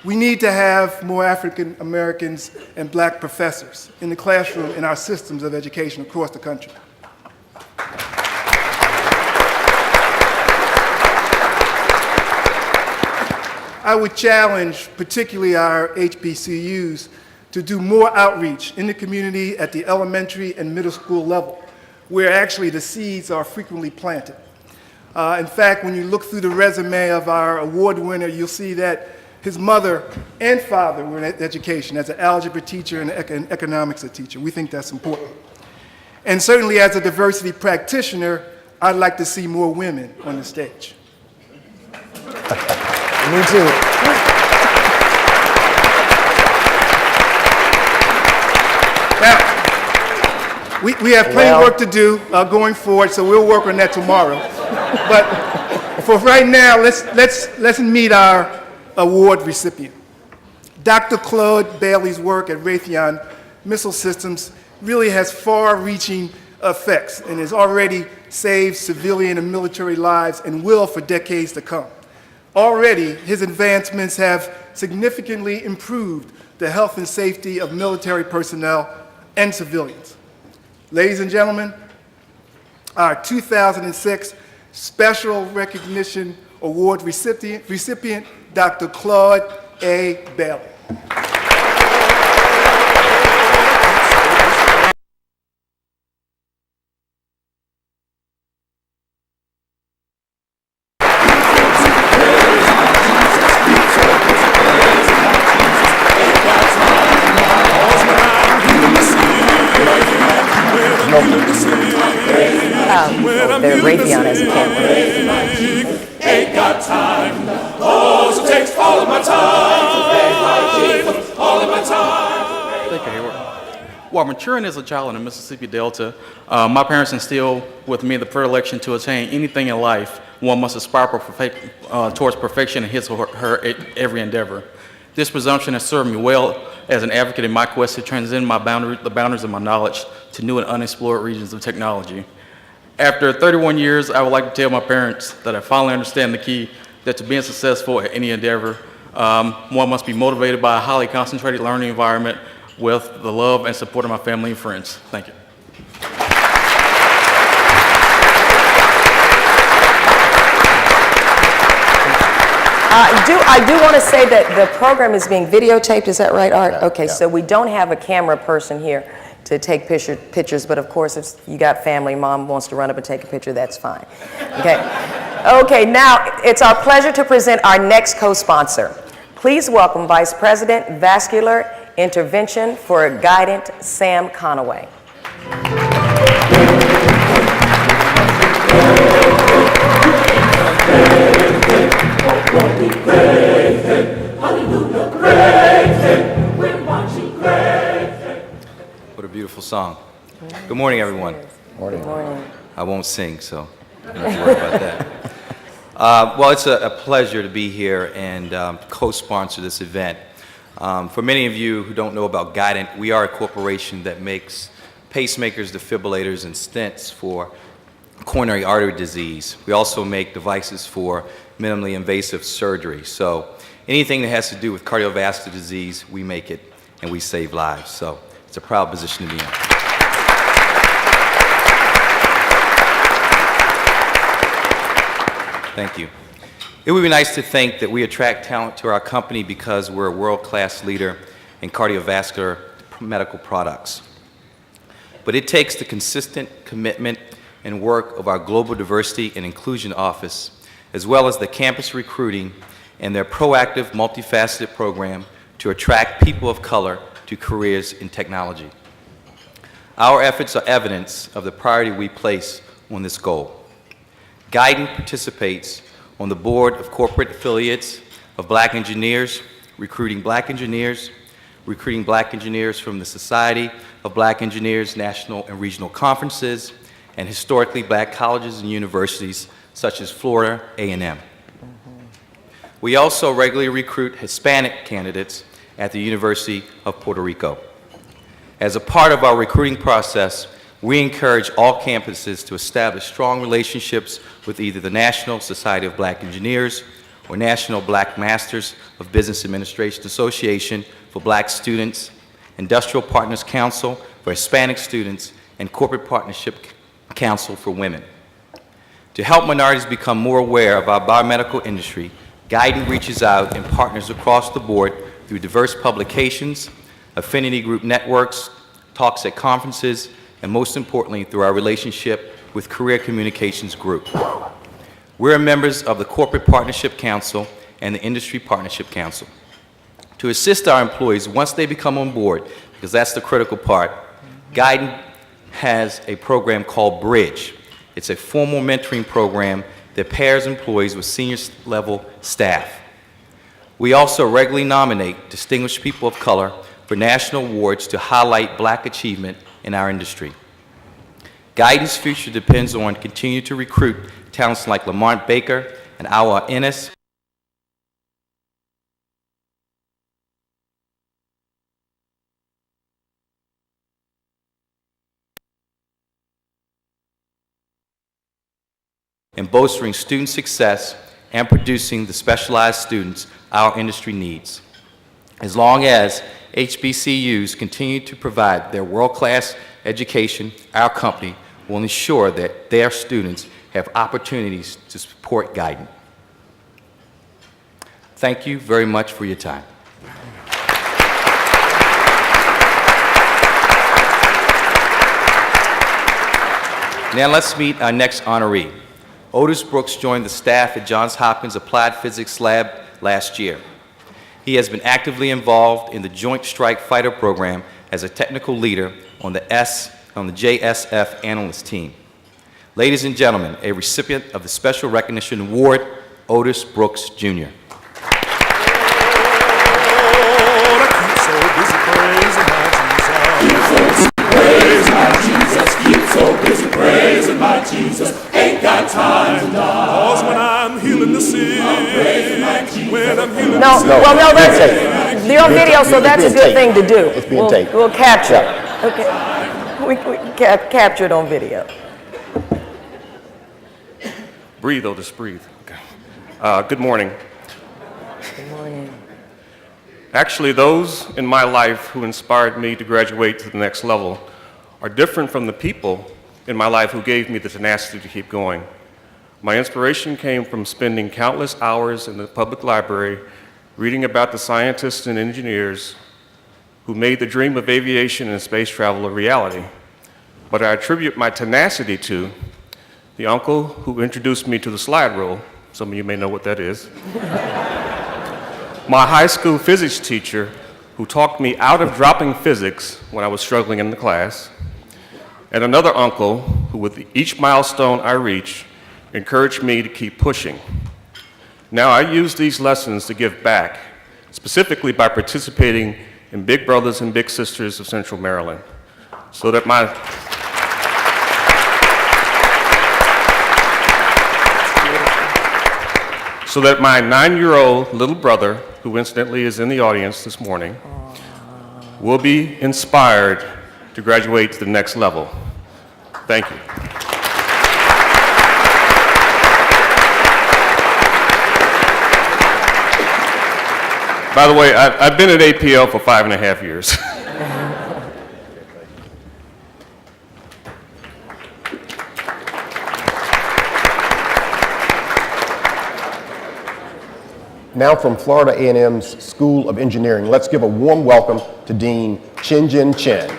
we need to have more African Americans and black professors in the classroom in our systems of education across the country. I would challenge particularly our HBCUs to do more outreach in the community at the elementary and middle school level, where actually the seeds are frequently planted. In fact, when you look through the resume of our award winner, you'll see that his mother and father were in education as an algebra teacher and an economics teacher. We think that's important. And certainly as a diversity practitioner, I'd like to see more women on the stage. Me too. Now, we have plenty of work to do going forward, so we'll work on that tomorrow. But for right now, let's meet our award recipient. Dr. Claude Bailey's work at Raytheon Missile Systems really has far-reaching effects and has already saved civilian and military lives and will for decades to come. Already, his advancements have significantly improved the health and safety of military personnel and civilians. Ladies and gentlemen, our 2006 Special Recognition Award recipient, Dr. Claude A. Bailey. The Raytheon as a camera. Ain't got time, cause it takes all of my time, all of my time. Thank you, Hayward. While maturing as a child in the Mississippi Delta, my parents instilled with me the predilection to attain anything in life. One must aspire towards perfection in his or her every endeavor. This presumption has served me well as an advocate in my quest to transcend the boundaries of my knowledge to new and unexplored regions of technology. After 31 years, I would like to tell my parents that I finally understand the key that to being successful at any endeavor, one must be motivated by a highly concentrated learning environment with the love and support of my family and friends. Thank you. I do want to say that the program is being videotaped. Is that right, Art? Okay, so we don't have a camera person here to take pictures, but of course, if you got family, mom wants to run up and take a picture, that's fine. Okay, now it's our pleasure to present our next co-sponsor. Please welcome Vice President, Vascular Intervention for Guidant, Sam Conaway. What a beautiful song. Good morning, everyone. Good morning. I won't sing, so you don't have to worry about that. Well, it's a pleasure to be here and co-sponsor this event. For many of you who don't know about Guidant, we are a corporation that makes pacemakers, defibrillators, and stents for coronary artery disease. We also make devices for minimally invasive surgery. So anything that has to do with cardiovascular disease, we make it and we save lives. So it's It's a proud position to be in. Thank you. It would be nice to think that we attract talent to our company because we're a world-class leader in cardiovascular medical products. But it takes the consistent commitment and work of our Global Diversity and Inclusion Office, as well as the campus recruiting and their proactive, multifaceted program to attract people of color to careers in technology. Our efforts are evidence of the priority we place on this goal. Guidant participates on the board of corporate affiliates of Black engineers, recruiting Black engineers from the Society of Black Engineers, national and regional conferences, and historically Black colleges and universities such as Florida A&M. We also regularly recruit Hispanic candidates at the University of Puerto Rico. As a part of our recruiting process, we encourage all campuses to establish strong relationships with either the National Society of Black Engineers or National Black Masters of Business Administration Association for Black Students, Industrial Partners Council for Hispanic students, and Corporate Partnership Council for women. To help minorities become more aware of our biomedical industry, Guidant reaches out and partners across the board through diverse publications, affinity group networks, talks at conferences, and most importantly, through our relationship with Career Communications Group. We're members of the Corporate Partnership Council and the Industry Partnership Council. To assist our employees once they become on board, because that's the critical part, Guidant has a program called Bridge. It's a formal mentoring program that pairs employees with senior level staff. We also regularly nominate distinguished people of color for national awards to highlight Black achievement in our industry. Guidant's future depends on continuing to recruit talents like Lamont Baker and Awa Ennis, and bolstering student success and producing the specialized students our industry needs. As long as HBCUs continue to provide their world-class education, our company will ensure that their students have opportunities to support Guidant. Thank you very much for your time. Now let's meet our next honoree. Otis Brooks joined the staff at Johns Hopkins Applied Physics Lab last year. He has been actively involved in the Joint Strike Fighter program as a technical leader on the JSF analyst team. Ladies and gentlemen, a recipient of the Special Recognition Award, Otis Brooks, Jr. Praising my Jesus, ain't got time to die. 'Cause when I'm healing the sick, when I'm healing the sick. No, that's you're on video, so that's a good thing to do. It's being taped. We'll capture it. Okay. We capture it on video. Breathe, Otis, breathe. Okay. Good morning. Good morning. Actually, those in my life who inspired me to graduate to the next level are different from the people in my life who gave me the tenacity to keep going. My inspiration came from spending countless hours in the public library reading about the scientists and engineers who made the dream of aviation and space travel a reality. But I attribute my tenacity to the uncle who introduced me to the slide rule. Some of you may know what that is. My high school physics teacher who talked me out of dropping physics when I was struggling in the class, and another uncle who, with each milestone I reached, encouraged me to keep pushing. Now I use these lessons to give back, specifically by participating in Big Brothers and Big Sisters of Central Maryland, so that my so that my 9-year-old little brother, who incidentally is in the audience this morning, will be inspired to graduate to the next level. Thank you. By the way, I've been at APL for 5.5 years. Now from Florida A&M's School of Engineering, let's give a warm welcome to Dean Chen-Jin Chen.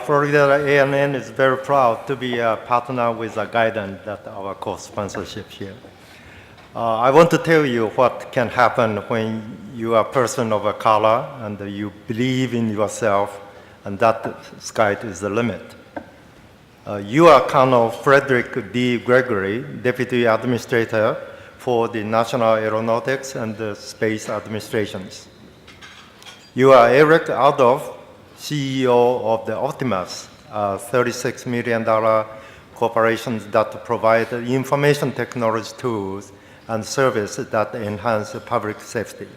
Florida A&M is very proud to be a partner with Guidance that our co-sponsorship here. I want to tell you what can happen when you are a person of a color and you believe in yourself, and that sky is the limit. You are Colonel Frederick D. Gregory, Deputy Administrator for the National Aeronautics and the Space Administrations. You are Eric Adolph, CEO of the Optimus, a $36 million corporation that provides information technology tools and services that enhance public safety.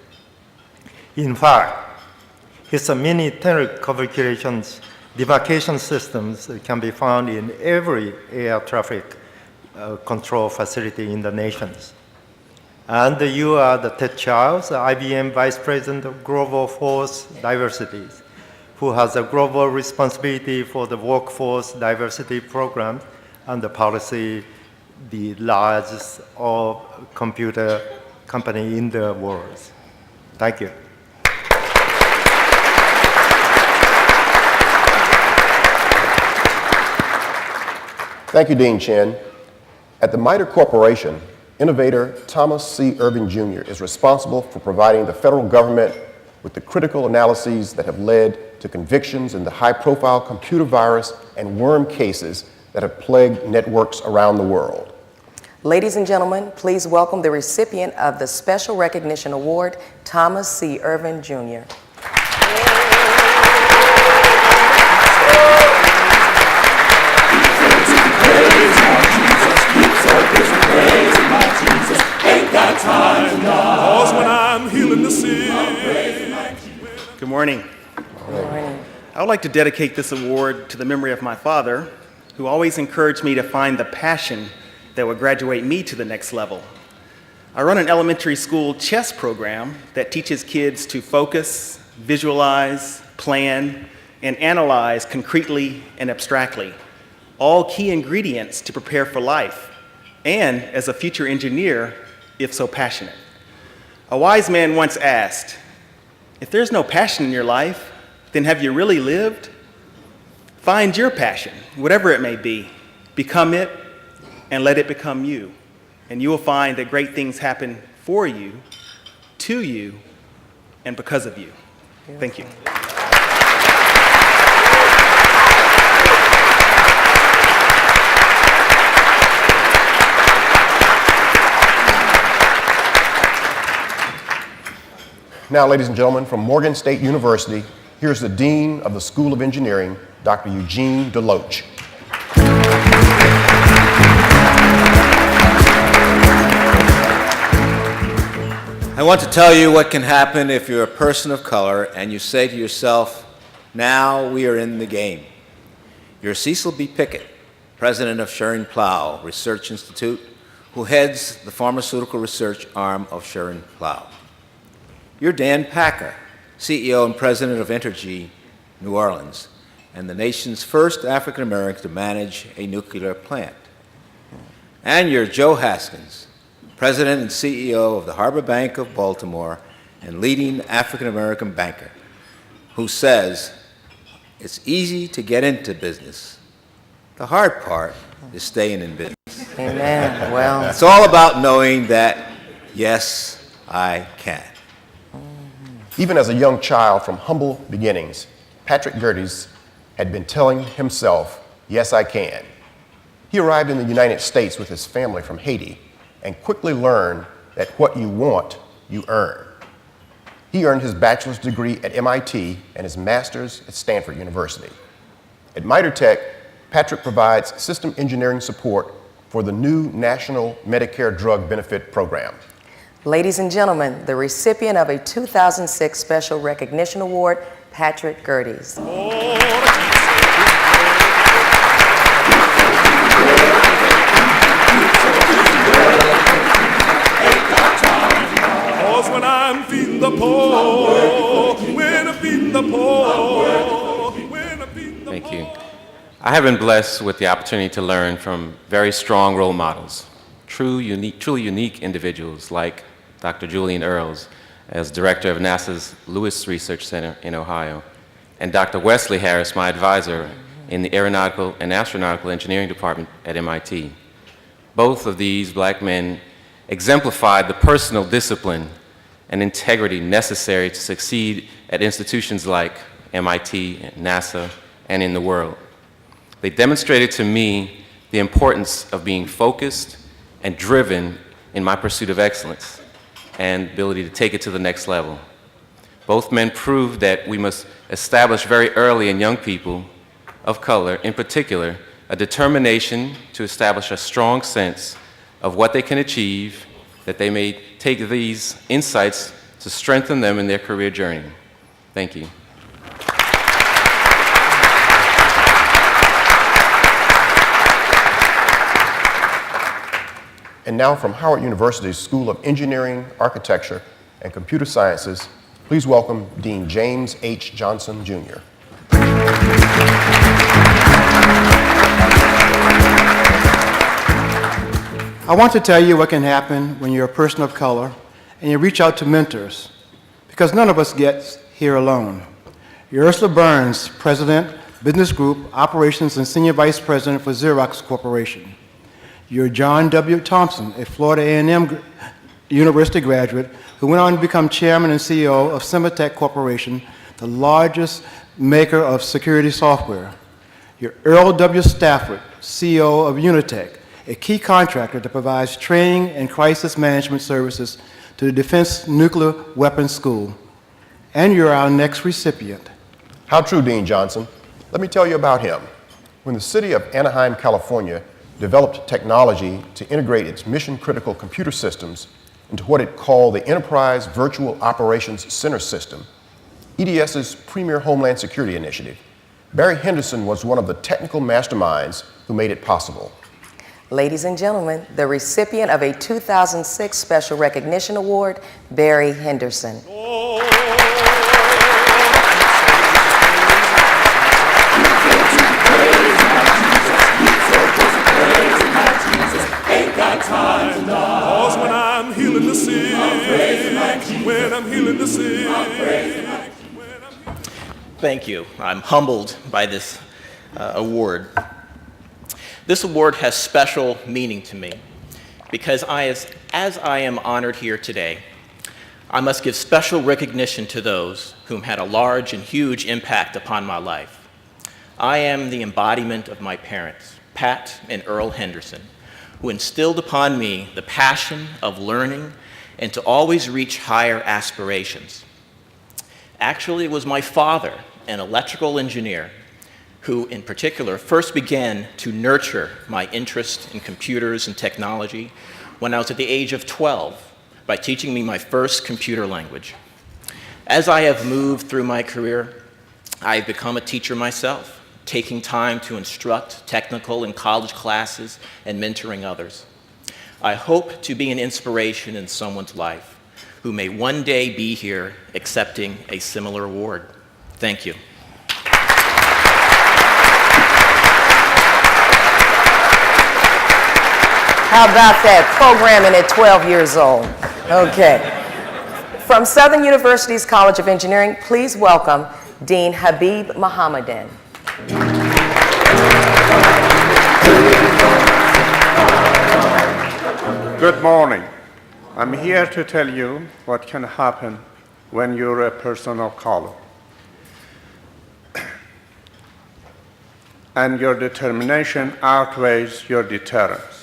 In fact, his mini ternary configurations demarcation systems can be found in every air traffic control facility in the nations. And you are the Ted Charles, IBM Vice President of Global Force Diversity, who has a global responsibility for the workforce diversity program and the policy, the largest computer company in the world. Thank you. Thank you, Dean Chen. At the MITRE Corporation, innovator Thomas C. Irvin Jr. is responsible for providing the federal government with the critical analyses that have led to convictions in the high-profile computer virus and worm cases that have plagued networks around the world. Ladies and gentlemen, please welcome the recipient of the Special Recognition Award, Thomas C. Irvin Jr. Good morning. I would like to dedicate this award to the memory of my father, who always encouraged me to find the passion that would graduate me to the next level. I run an elementary school chess program that teaches kids to focus, visualize, plan, and analyze concretely and abstractly, all key ingredients to prepare for life, and as a future engineer, if so passionate. A wise man once asked, "If there's no passion in your life, then have you really lived?" Find your passion, whatever it may be, become it, and let it become you. And you will find that great things happen for you, to you, and because of you. Thank you. Now, ladies and gentlemen, from Morgan State University, here's the Dean of the School of Engineering, Dr. Eugene Deloach. I want to tell you what can happen if you're a person of color and you say to yourself, now we are in the game. You're Cecil B. Pickett, president of Schering-Plough Research Institute, who heads the pharmaceutical research arm of Schering-Plough. You're Dan Packer, CEO and president of Entergy New Orleans, and the nation's first African American to manage a nuclear plant. And you're Joe Haskins, president and CEO of the Harbor Bank of Baltimore and leading African American banker, who says, it's easy to get into business. The hard part is staying in business. Amen. Well, It's all about knowing that, yes, I can. Even as a young child from humble beginnings, Patrick Gerdes had been telling himself, yes, I can. He arrived in the United States with his family from Haiti and quickly learned that what you want, you earn. He earned his bachelor's degree at MIT and his master's at Stanford University. At MITRE Tech, Patrick provides system engineering support for the new National Medicare Drug Benefit Program. ladies and gentlemen, the recipient of a 2006 Special Recognition Award, Patrick Gerdes. When I'm feeding the poor, when I'm feeding the poor, when I'm feeding the poor. Thank you. I have been blessed with the opportunity to learn from very strong role models, truly unique individuals like Dr. Julian Earls as director of NASA's Lewis Research Center in Ohio, and Dr. Wesley Harris, my advisor in the Aeronautical and Astronautical Engineering Department at MIT. Both of these black men exemplified the personal discipline and integrity necessary to succeed at institutions like MIT, and NASA, and in the world. They demonstrated to me the importance of being focused and driven in my pursuit of excellence and ability to take it to the next level. Both men proved that we must establish very early in young people of color, in particular, a determination to establish a strong sense of what they can achieve, that they may take these insights to strengthen them in their career journey. Thank you. And now from Howard University's School of Engineering, Architecture, and Computer Sciences, please welcome Dean James H. Johnson, Jr. I want to tell you what can happen when you're a person of color and you reach out to mentors, because none of us gets here alone. You're Ursula Burns, President, Business Group, Operations, and Senior Vice President for Xerox Corporation. You're John W. Thompson, a Florida A&M University graduate who went on to become Chairman and CEO of Sematech Corporation, the largest maker of security software. You're Earl W. Stafford, CEO of Unitech, a key contractor that provides training and crisis management services to the Defense Nuclear Weapons School. And you're our next recipient. How true, Dean Johnson. Let me tell you about him. When the city of Anaheim, California, developed technology to integrate its mission-critical computer systems into what it called the Enterprise Virtual Operations Center System, EDS's premier homeland security initiative, Barry Henderson was one of the technical masterminds who made it possible. Ladies and gentlemen, the recipient of a 2006 Special Recognition Award, Barry Henderson. Cause when I'm healing the sick, when I'm healing the sick. Thank you. I'm humbled by this award. This award has special meaning to me because as I am honored here today, I must give special recognition to those whom had a large and huge impact upon my life. I am the embodiment of my parents, Pat and Earl Henderson, who instilled upon me the passion of learning and to always reach higher aspirations. Actually, it was my father, an electrical engineer, who in particular first began to nurture my interest in computers and technology when I was at the age of 12 by teaching me my first computer language. As I have moved through my career, I've become a teacher myself, taking time to instruct technical and college classes and mentoring others. I hope to be an inspiration in someone's life who may one day be here accepting a similar award. Thank you. How about that? Programming at 12 years old. Okay. From Southern University's College of Engineering, please welcome Dean Habib Mohammedan. Good morning. I'm here to tell you what can happen when you're a person of color. And your determination outweighs your deterrence.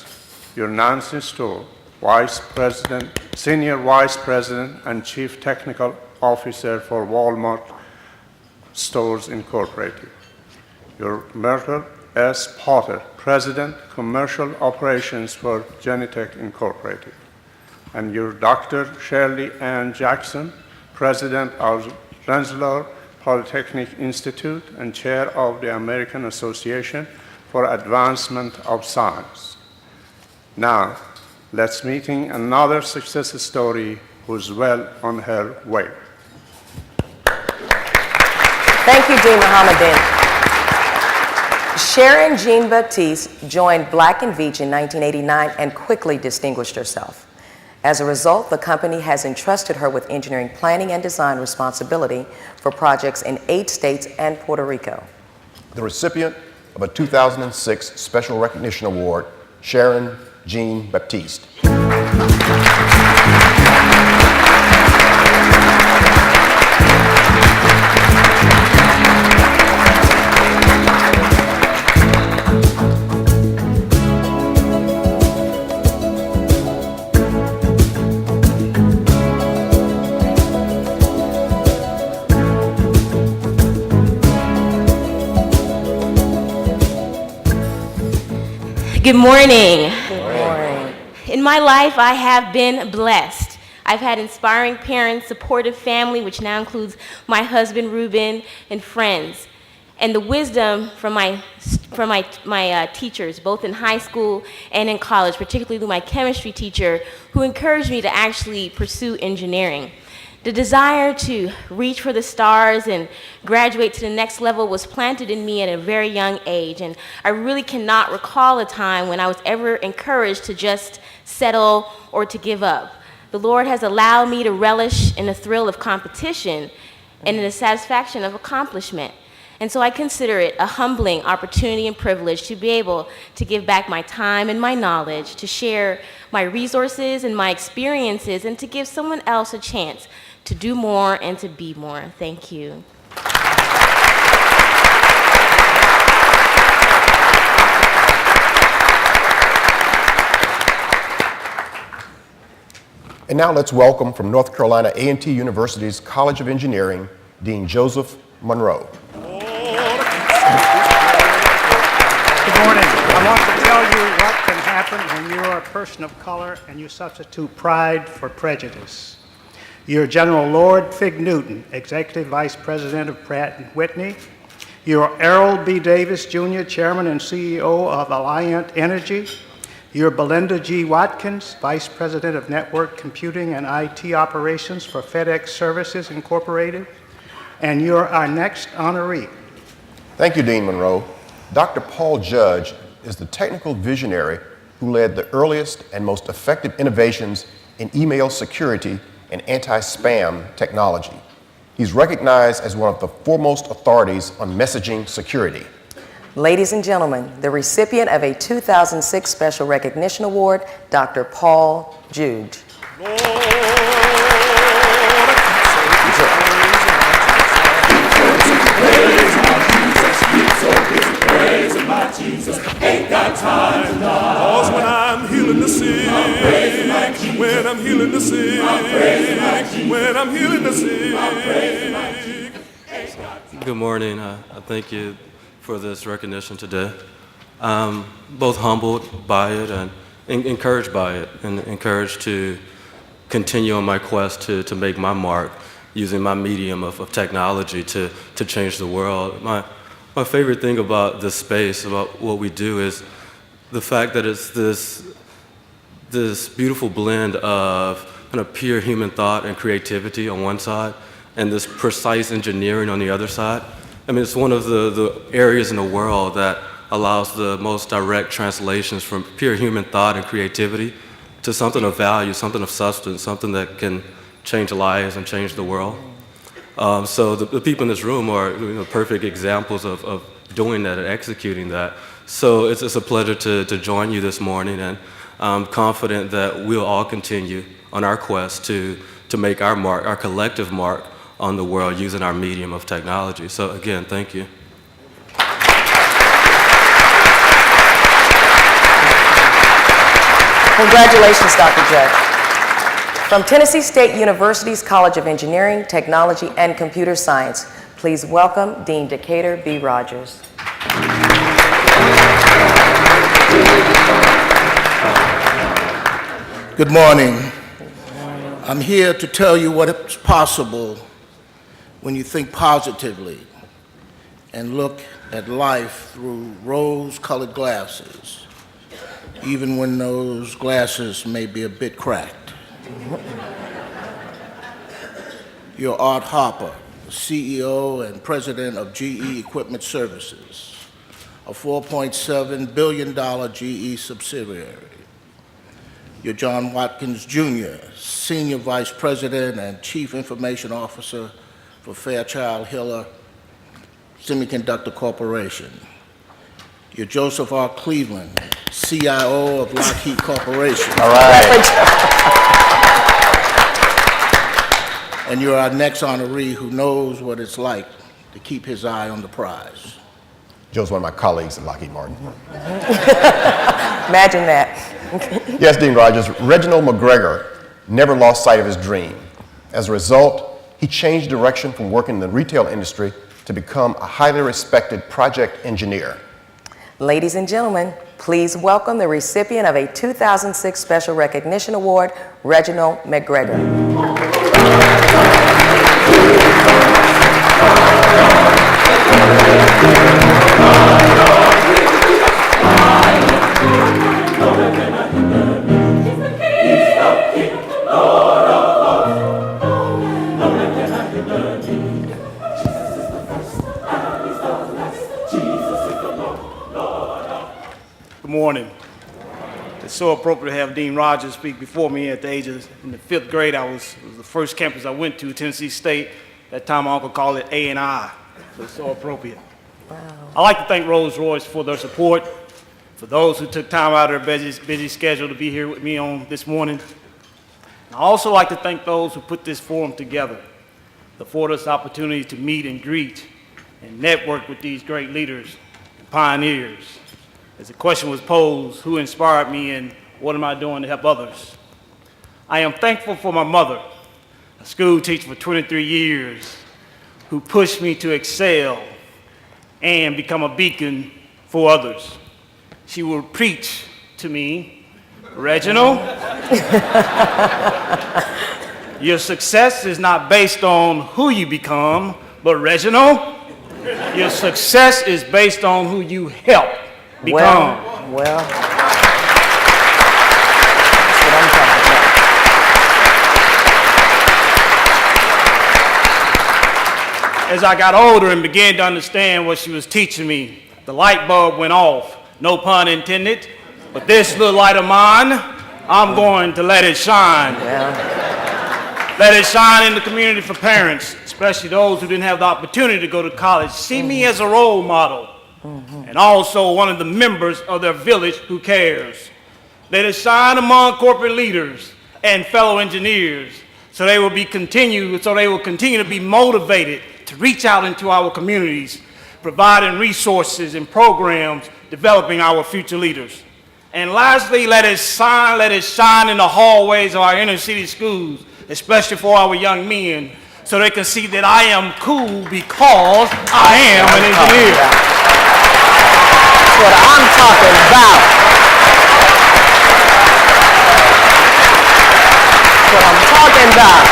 You're Nancy Stoll, Vice President, Senior Vice President and Chief Technical Officer for Walmart Stores Incorporated. You're Myrtle S. Potter, President, Commercial Operations for Genentech Incorporated. And you're Dr. Shirley Ann Jackson, President of Rensselaer Polytechnic Institute and Chair of the American Association for Advancement of Science. Now, let's meet another success story who's well on her way. Thank you, Dean Mohammedan. Sharon Jean Baptiste joined Black & Veatch in 1989 and quickly distinguished herself. As a result, the company has entrusted her with engineering planning and design responsibility for projects in 8 states and Puerto Rico. The recipient of a 2006 Special Recognition Award, Sharon Jean Baptiste. Good morning. Good morning. In my life, I have been blessed. I've had inspiring parents, supportive family, which now includes my husband, Ruben, and friends. And the wisdom from my teachers, both in high school and in college, particularly my chemistry teacher, who encouraged me to actually pursue engineering. The desire to reach for the stars and graduate to the next level was planted in me at a very young age, and I really cannot recall a time when I was ever encouraged to just settle or to give up. The Lord has allowed me to relish in the thrill of competition and in the satisfaction of accomplishment. And so I consider it a humbling opportunity and privilege to be able to give back my time and my knowledge, to share my resources and my experiences, and to give someone else a chance to do more and to be more. Thank you. And now let's welcome from North Carolina A&T University's College of Engineering, Dean Joseph Monroe. Good morning. I want to tell you what can happen when you are a person of color and you substitute pride for prejudice. You're General Lord Fig Newton, Executive Vice President of Pratt & Whitney. You're Errol B. Davis, Jr., Chairman and CEO of Alliant Energy. You're Belinda G. Watkins, Vice President of Network Computing and IT Operations for FedEx Services Incorporated. And you're our next honoree. Thank you, Dean Monroe. Dr. Paul Judge is the technical visionary who led the earliest and most effective innovations in email security and anti-spam technology. He's recognized as one of the foremost authorities on messaging security. Ladies and gentlemen, the recipient of a 2006 Special Recognition Award, Dr. Paul Judge. Ain't got time, cause when I'm healing the sick, when I'm healing the sick, when I'm healing the sick. Good morning. I thank you for this recognition today. Both humbled by it and encouraged by it, and encouraged to continue on my quest to make my mark using my medium of technology to change the world. My favorite thing about this space, about what we do, is the fact that it's this beautiful blend of kind of pure human thought and creativity on one side, and this precise engineering on the other side. I mean, it's one of the areas in the world that allows the most direct translations from pure human thought and creativity to something of value, something of substance, something that can change lives and change the world. So the people in this room are perfect examples of doing that and executing that. So it's a pleasure to join you this morning, and I'm confident that we'll all continue on our quest to make our mark, our collective mark on the world using our medium of technology. So again, thank you. Congratulations, Dr. Judge. From Tennessee State University's College of Engineering, Technology, and Computer Science, please welcome Dean Decatur B. Rogers. Good morning. I'm here to tell you what is possible when you think positively and look at life through rose-colored glasses, even when those glasses may be a bit cracked. You're Art Harper, CEO and President of GE Equipment Services, a $4.7 billion GE subsidiary. You're John Watkins Jr., Senior Vice President and Chief Information Officer for Fairchild Hiller Semiconductor Corporation. You're Joseph R. Cleveland, CIO of Lockheed Corporation. All right. And you're our next honoree who knows what it's like to keep his eye on the prize. Joe's one of my colleagues at Lockheed Martin. Imagine that. Yes, Dean Rogers, Reginald McGregor never lost sight of his dream. As a result, he changed direction from working in the retail industry to become a highly respected project engineer. Ladies and gentlemen, please welcome the recipient of a 2006 Special Recognition Award, Reginald McGregor. Good morning. It's so appropriate to have Dean Rogers speak before me. At the age of, in the 5th grade, it was the first campus I went to, Tennessee State. That time my uncle called it A&I, so it's so appropriate. Wow. I'd like to thank Rolls-Royce for their support, for those who took time out of their busy schedule to be here with me on this morning. And I'd also like to thank those who put this forum together, to afford us the opportunity to meet and greet and network with these great leaders and pioneers. As the question was posed, who inspired me and what am I doing to help others? I am thankful for my mother, a school teacher for 23 years, who pushed me to excel and become a beacon for others. She would preach to me, Reginald, your success is not based on who you become, but Reginald, your success is based on who you help become. Well. As I got older and began to understand what she was teaching me, the light bulb went off. No pun intended, but this little light of mine, I'm going to let it shine. Yeah. Let it shine in the community for parents, especially those who didn't have the opportunity to go to college. See me as a role model. And also one of the members of their village who cares. Let it shine among corporate leaders and fellow engineers so they will continue to be motivated to reach out into our communities, providing resources and programs, developing our future leaders. And lastly, let it shine in the hallways of our inner city schools, especially for our young men, so they can see that I am cool because I am an engineer. That's what I'm talking about. That's what I'm talking about.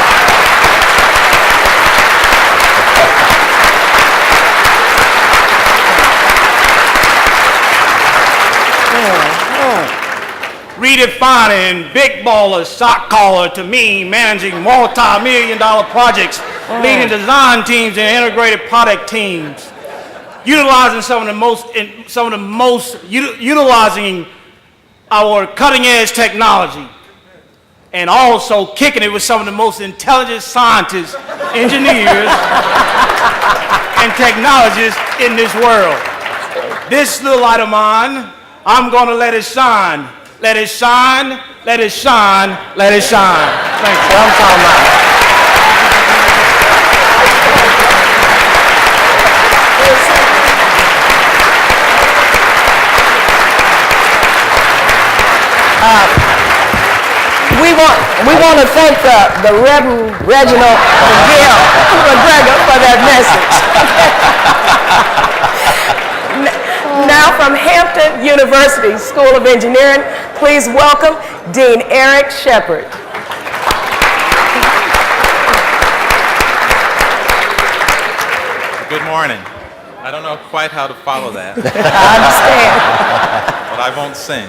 Redefining big baller, shot caller to me, managing multi-million-dollar projects, leading design teams and integrated product teams, utilizing utilizing our cutting-edge technology, and also kicking it with some of the most intelligent scientists, engineers, and technologists in this world. This little light of mine, I'm going to let it shine. Let it shine, let it shine, let it shine. Thank you. What I'm talking about. We want to thank the Reverend Reginald McGregor for that message. Now from Hampton University School of Engineering, please welcome Dean Eric Shepard. Good morning. I don't know quite how to follow that. I understand. But I won't sing.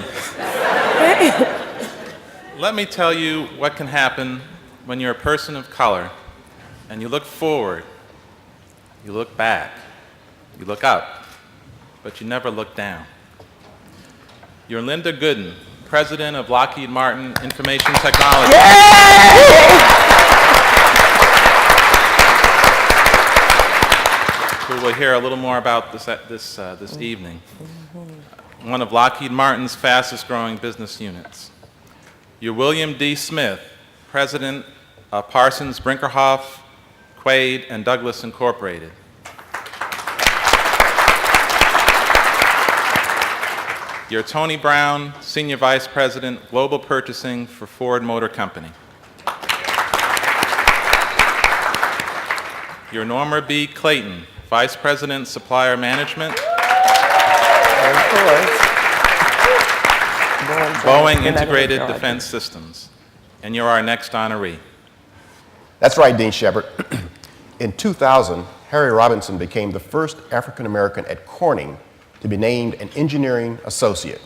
Let me tell you what can happen when you're a person of color and you look forward, you look back, you look up, but you never looked down. You're Linda Gooden, President of Lockheed Martin Information Technology. We will hear a little more about this evening. One of Lockheed Martin's fastest growing business units. You're William D. Smith, President of Parsons, Brinkerhoff, Quaid, and Douglas Incorporated. You're Tony Brown, Senior Vice President, Global Purchasing for Ford Motor Company. You're Norma B. Clayton, Vice President, Supplier Management. Boeing Integrated Defense Systems. And you're our next honoree. That's right, Dean Shepard. In 2000, Harry Robinson became the first African American at Corning to be named an engineering associate.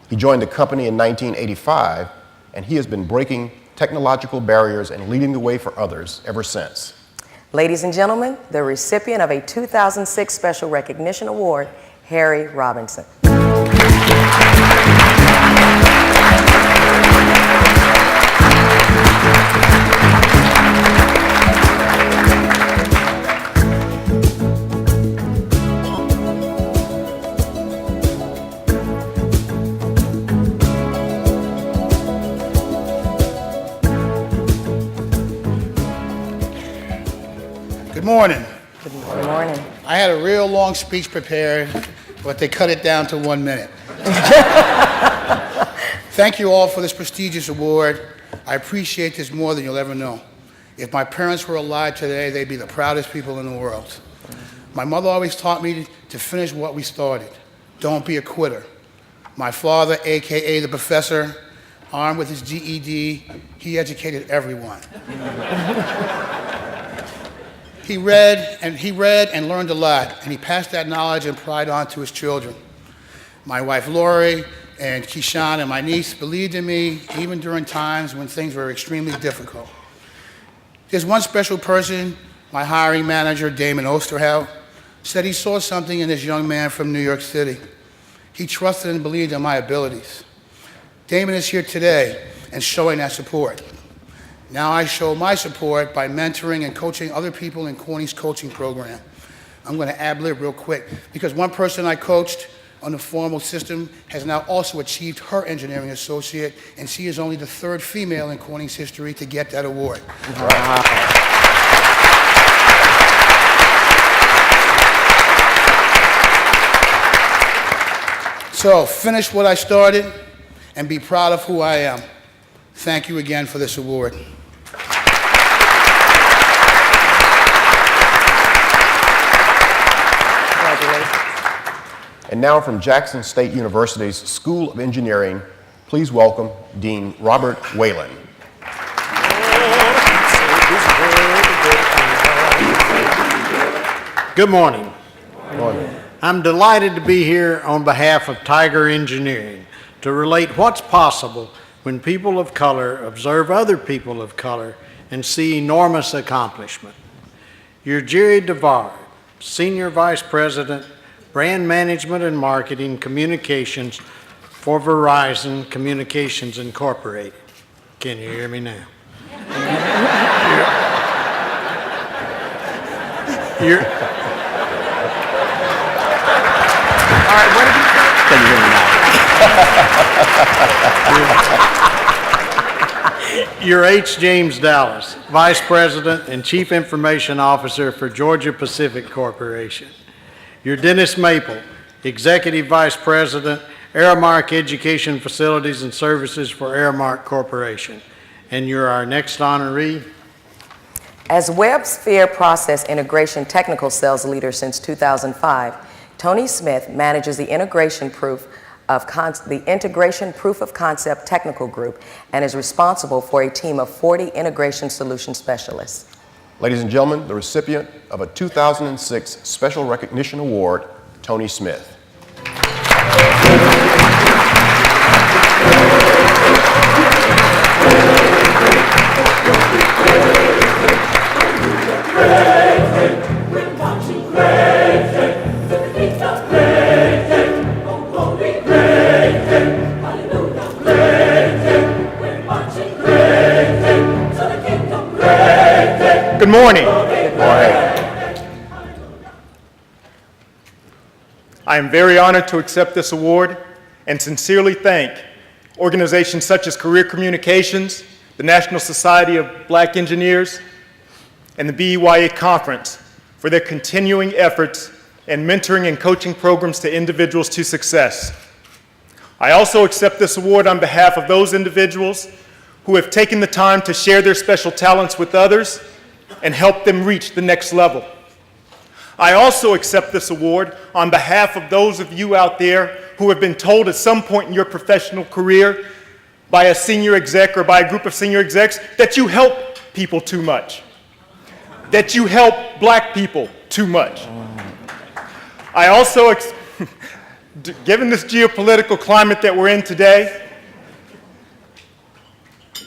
He joined the company in 1985, and he has been breaking technological barriers and leading the way for others ever since. Ladies and gentlemen, the recipient of a 2006 Special Recognition Award, Harry Robinson. Good morning. Good morning. I had a real long speech prepared, but they cut it down to 1 minute. Thank you all for this prestigious award. I appreciate this more than you'll ever know. If my parents were alive today, they'd be the proudest people in the world. My mother always taught me to finish what we started. Don't be a quitter. My father, AKA the professor, armed with his GED, he educated everyone. He read and learned a lot, and he passed that knowledge and pride on to his children. My wife Lori and Keyshawn and my niece believed in me even during times when things were extremely difficult. There's one special person, my hiring manager, Damon Osterhout, said he saw something in this young man from New York City. He trusted and believed in my abilities. Damon is here today and showing that support. Now I show my support by mentoring and coaching other people in Corning's coaching program. I'm going to ad-lib real quick, because one person I coached on the formal system has now also achieved her engineering associate, and she is only the third female in Corning's history to get that award. Wow. So finish what I started and be proud of who I am. Thank you again for this award. And now from Jackson State University's School of Engineering, please welcome Dean Robert Whalen. Good morning. Good morning. I'm delighted to be here on behalf of Tiger Engineering to relate what's possible when people of color observe other people of color and see enormous accomplishment. You're Jerry DeVard, Senior Vice President, Brand Management and Marketing Communications for Verizon Communications Incorporated. Can you hear me now? You're All right, what did you say? Can you hear me now? You're H. James Dallas, Vice President and Chief Information Officer for Georgia Pacific Corporation. You're Dennis Maple, Executive Vice President, Aramark Education Facilities and Services for Aramark Corporation. And you're our next honoree. As WebSphere Process Integration Technical Sales Leader since 2005, Tony Smith manages the Integration Proof of Concept Technical Group and is responsible for a team of 40 integration solution specialists. Ladies and gentlemen, the recipient of a 2006 Special Recognition Award, Tony Smith. We're marching crazy, the beat of crazy. I am very honored to accept this award and sincerely thank organizations such as Career Communications, the National Society of Black Engineers, and the BEYA Conference for their continuing efforts and mentoring and coaching programs to individuals to success. I also accept this award on behalf of those individuals who have taken the time to share their special talents with others and help them reach the next level. I also accept this award on behalf of those of you out there who have been told at some point in your professional career by a senior exec or by a group of senior execs that you help people too much, that you help black people too much. I also, given this geopolitical climate that we're in today,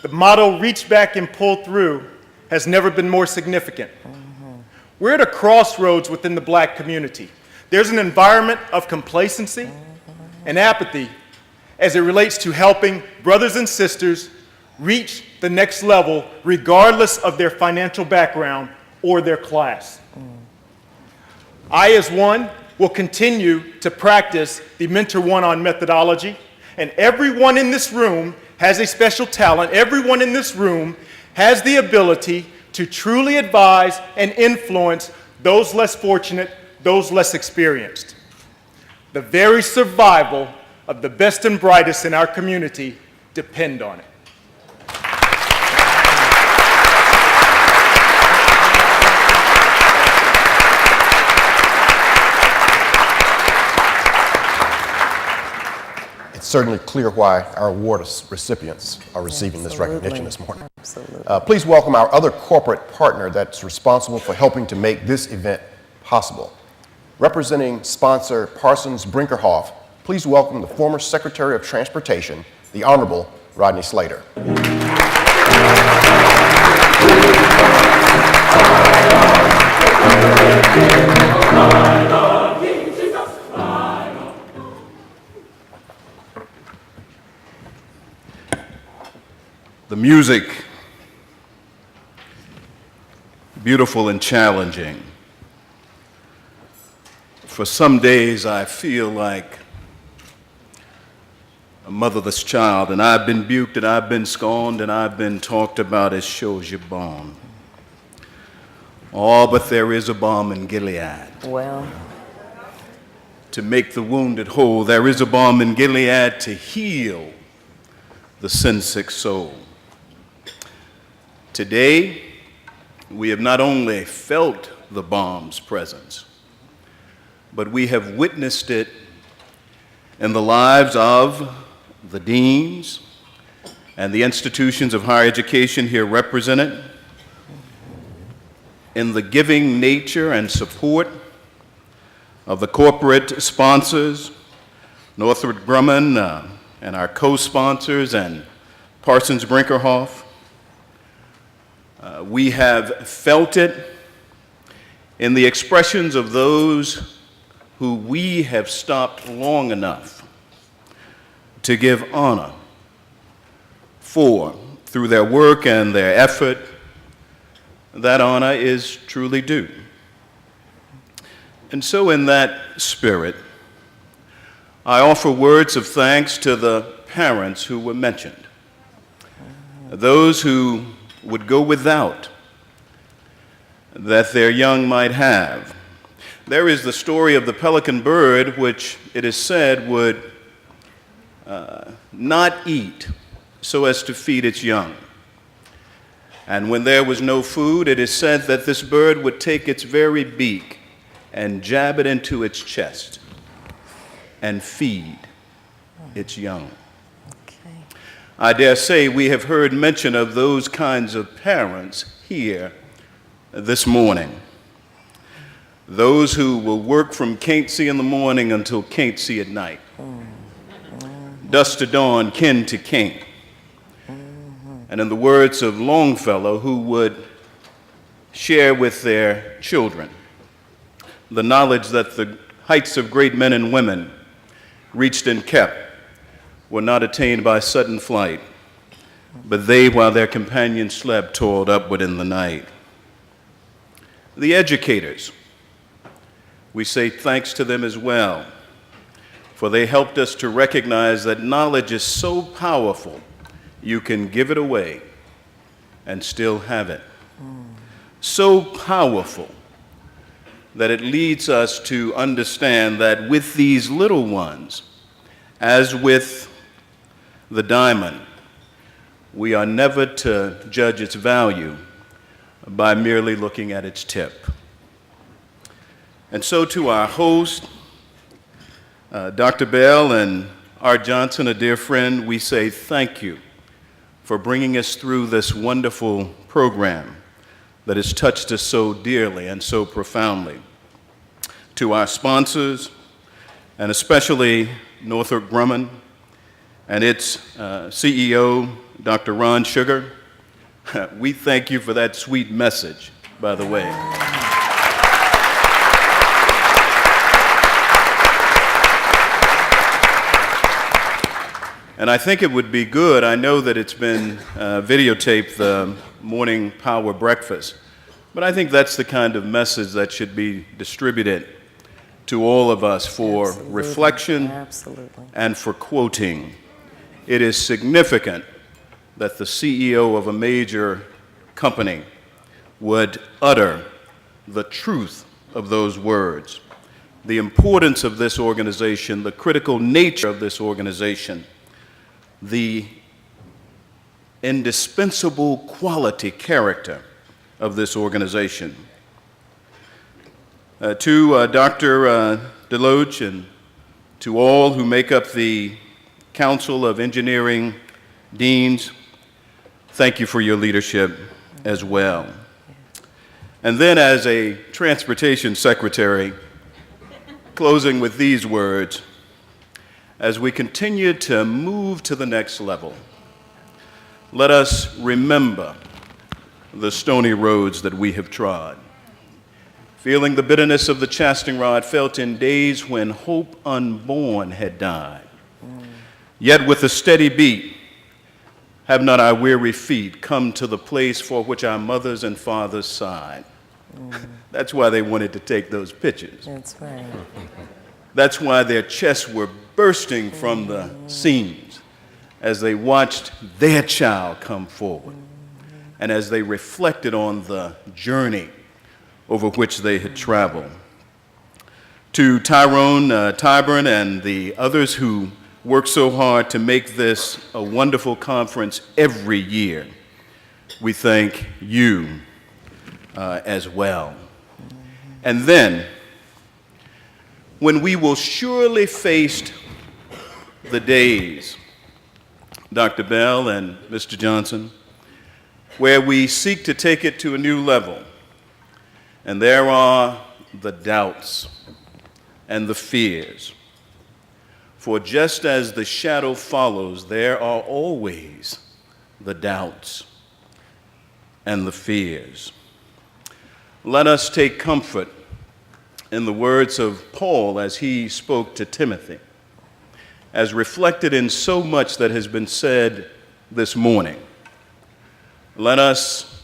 the motto, reach back and pull through, has never been more significant. We're at a crossroads within the black community. There's an environment of complacency and apathy as it relates to helping brothers and sisters reach the next level regardless of their financial background or their class. I, as one, will continue to practice the Mentor One-On methodology, and everyone in this room has a special talent. Everyone in this room has the ability to truly advise and influence those less fortunate, those less experienced. The very survival of the best and brightest in our community depend on it. It's certainly clear why our award recipients are receiving this recognition this morning. Please welcome our other corporate partner that's responsible for helping to make this event possible. Representing sponsor Parsons Brinkerhoff, please welcome the former Secretary of Transportation, the Honorable Rodney Slater. The music, beautiful and challenging. For some days I feel like a motherless child, and I've been buked and I've been scorned and I've been talked about as shows your bone. Oh, but there is a balm in Gilead. Well, to make the wounded whole, there is a balm in Gilead to heal the sin-sick soul. Today, we have not only felt the balm's presence, but we have witnessed it in the lives of the deans and the institutions of higher education here represented, in the giving nature and support of the corporate sponsors, Northrop Grumman and our co-sponsors and Parsons Brinkerhoff. We have felt it in the expressions of those who we have stopped long enough to give honor for through their work and their effort. That honor is truly due. And so in that spirit, I offer words of thanks to the parents who were mentioned, those who would go without that their young might have. There is the story of the pelican bird, which it is said would not eat so as to feed its young. And when there was no food, it is said that this bird would take its very beak and jab it into its chest and feed its young. I dare say we have heard mention of those kinds of parents here this morning. Those who will work from can't see in the morning until can't see at night. Dusk to dawn, kin to kin. And in the words of Longfellow, who would share with their children the knowledge that the heights of great men and women reached and kept were not attained by sudden flight, but they, while their companions slept, toiled upward in the night. The educators, we say thanks to them as well. for they helped us to recognize that knowledge is so powerful, you can give it away and still have it. So powerful that it leads us to understand that with these little ones, as with the diamond, we are never to judge its value by merely looking at its tip. And so to our host, Dr. Bell and Art Johnson, a dear friend, we say thank you for bringing us through this wonderful program that has touched us so dearly and so profoundly. To our sponsors, and especially Northrop Grumman and its CEO, Dr. Ron Sugar, we thank you for that sweet message, by the way. And I think it would be good, I know that it's been videotaped, the morning power breakfast, but I think that's the kind of message that should be distributed to all of us for reflection and for quoting. It is significant that the CEO of a major company would utter the truth of those words, the importance of this organization, the critical nature of this organization, the indispensable quality character of this organization. To Dr. Deloach and to all who make up the Council of Engineering Deans, thank you for your leadership as well. And then as a transportation secretary, closing with these words, as we continue to move to the next level, let us remember the stony roads that we have trod, feeling the bitterness of the chastening rod felt in days when hope unborn had died. Yet with a steady beat, have not our weary feet come to the place for which our mothers and fathers sighed. That's why they wanted to take those pictures. That's right. That's why their chests were bursting from the seams as they watched their child come forward and as they reflected on the journey over which they had traveled. To Tyrone Tyburn and the others who work so hard to make this a wonderful conference every year, we thank you as well. And then, when we will surely face the days, Dr. Bell and Mr. Johnson, where we seek to take it to a new level, and there are the doubts and the fears. For just as the shadow follows, there are always the doubts and the fears. Let us take comfort in the words of Paul as he spoke to Timothy, as reflected in so much that has been said this morning. Let us,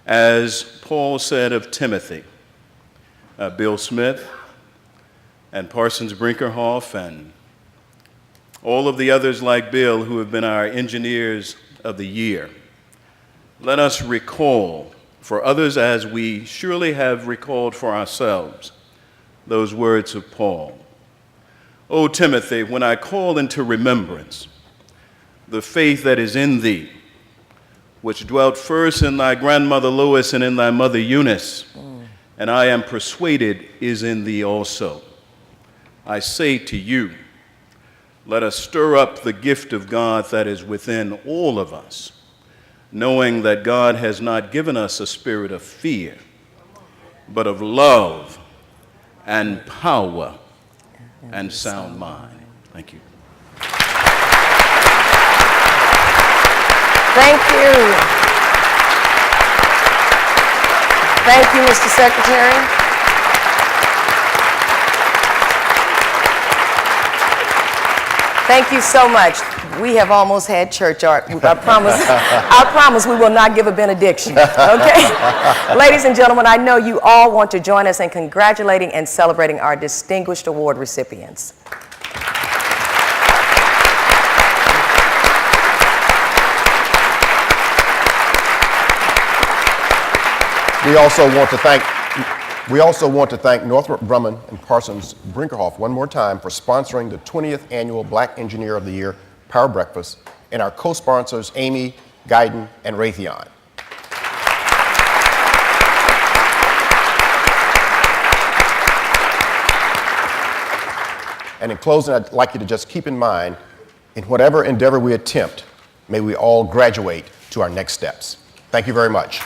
as Paul said of Timothy, Bill Smith and Parsons Brinkerhoff and all of the others like Bill who have been our engineers of the year, let us recall for others as we surely have recalled for ourselves those words of Paul. O Timothy, when I call into remembrance the faith that is in thee, which dwelt first in thy grandmother Lois and in thy mother Eunice, and I am persuaded is in thee also. I say to you, let us stir up the gift of God that is within all of us, knowing that God has not given us a spirit of fear, but of love and power and sound mind. Thank you. Thank you. Thank you, Mr. Secretary. Thank you so much. We have almost had church art. I promise we will not give a benediction, okay? Ladies and gentlemen, I know you all want to join us in congratulating and celebrating our distinguished award recipients. We also want to thank Northrop Grumman and Parsons Brinkerhoff one more time for sponsoring the 20th Annual Black Engineer of the Year Power Breakfast, and our co-sponsors Amy, Guyton, and Raytheon. And in closing, I'd like you to just keep in mind, in whatever endeavor we attempt, may we all graduate to our next steps. Thank you very much.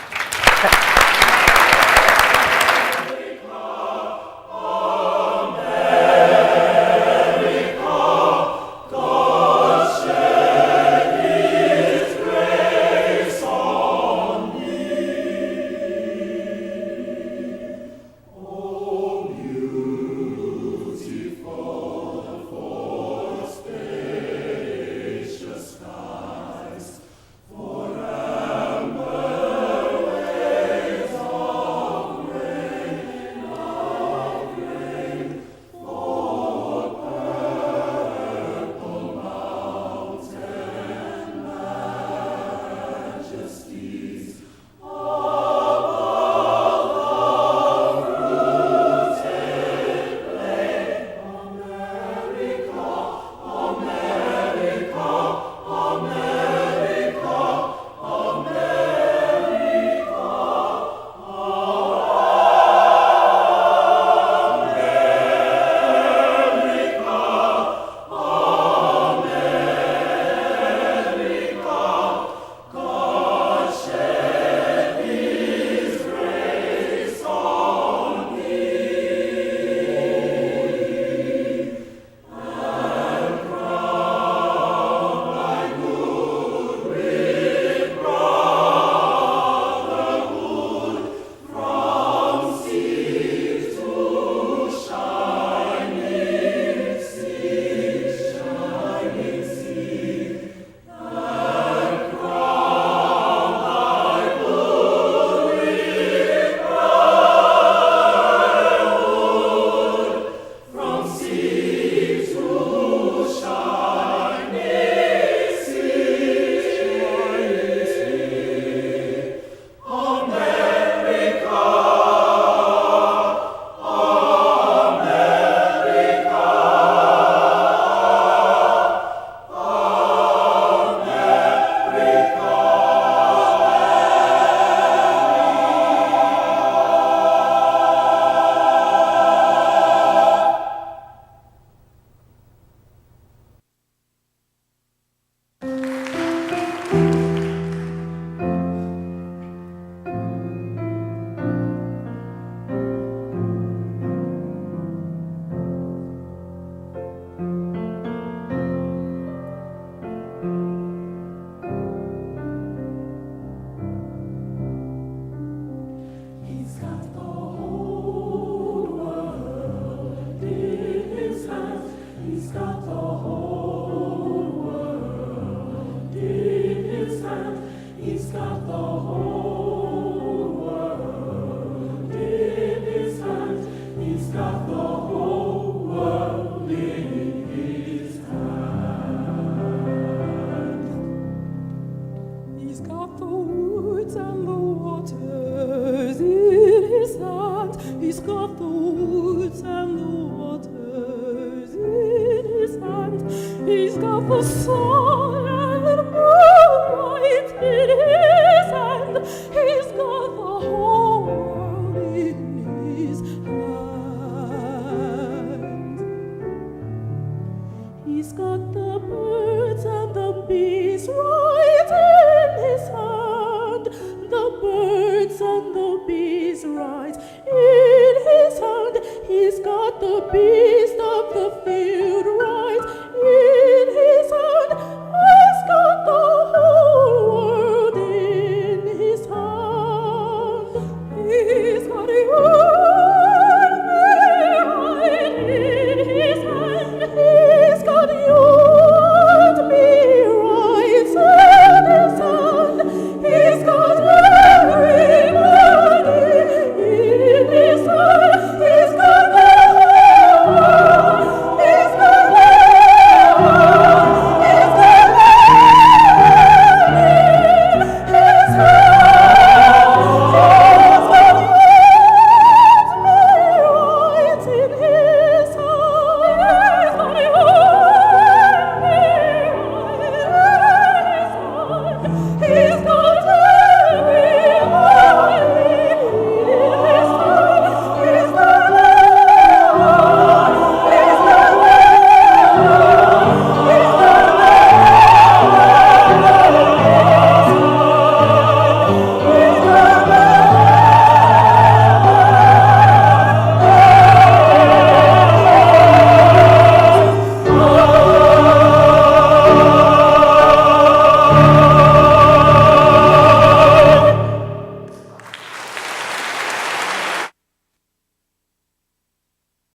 He's got the beast of the field.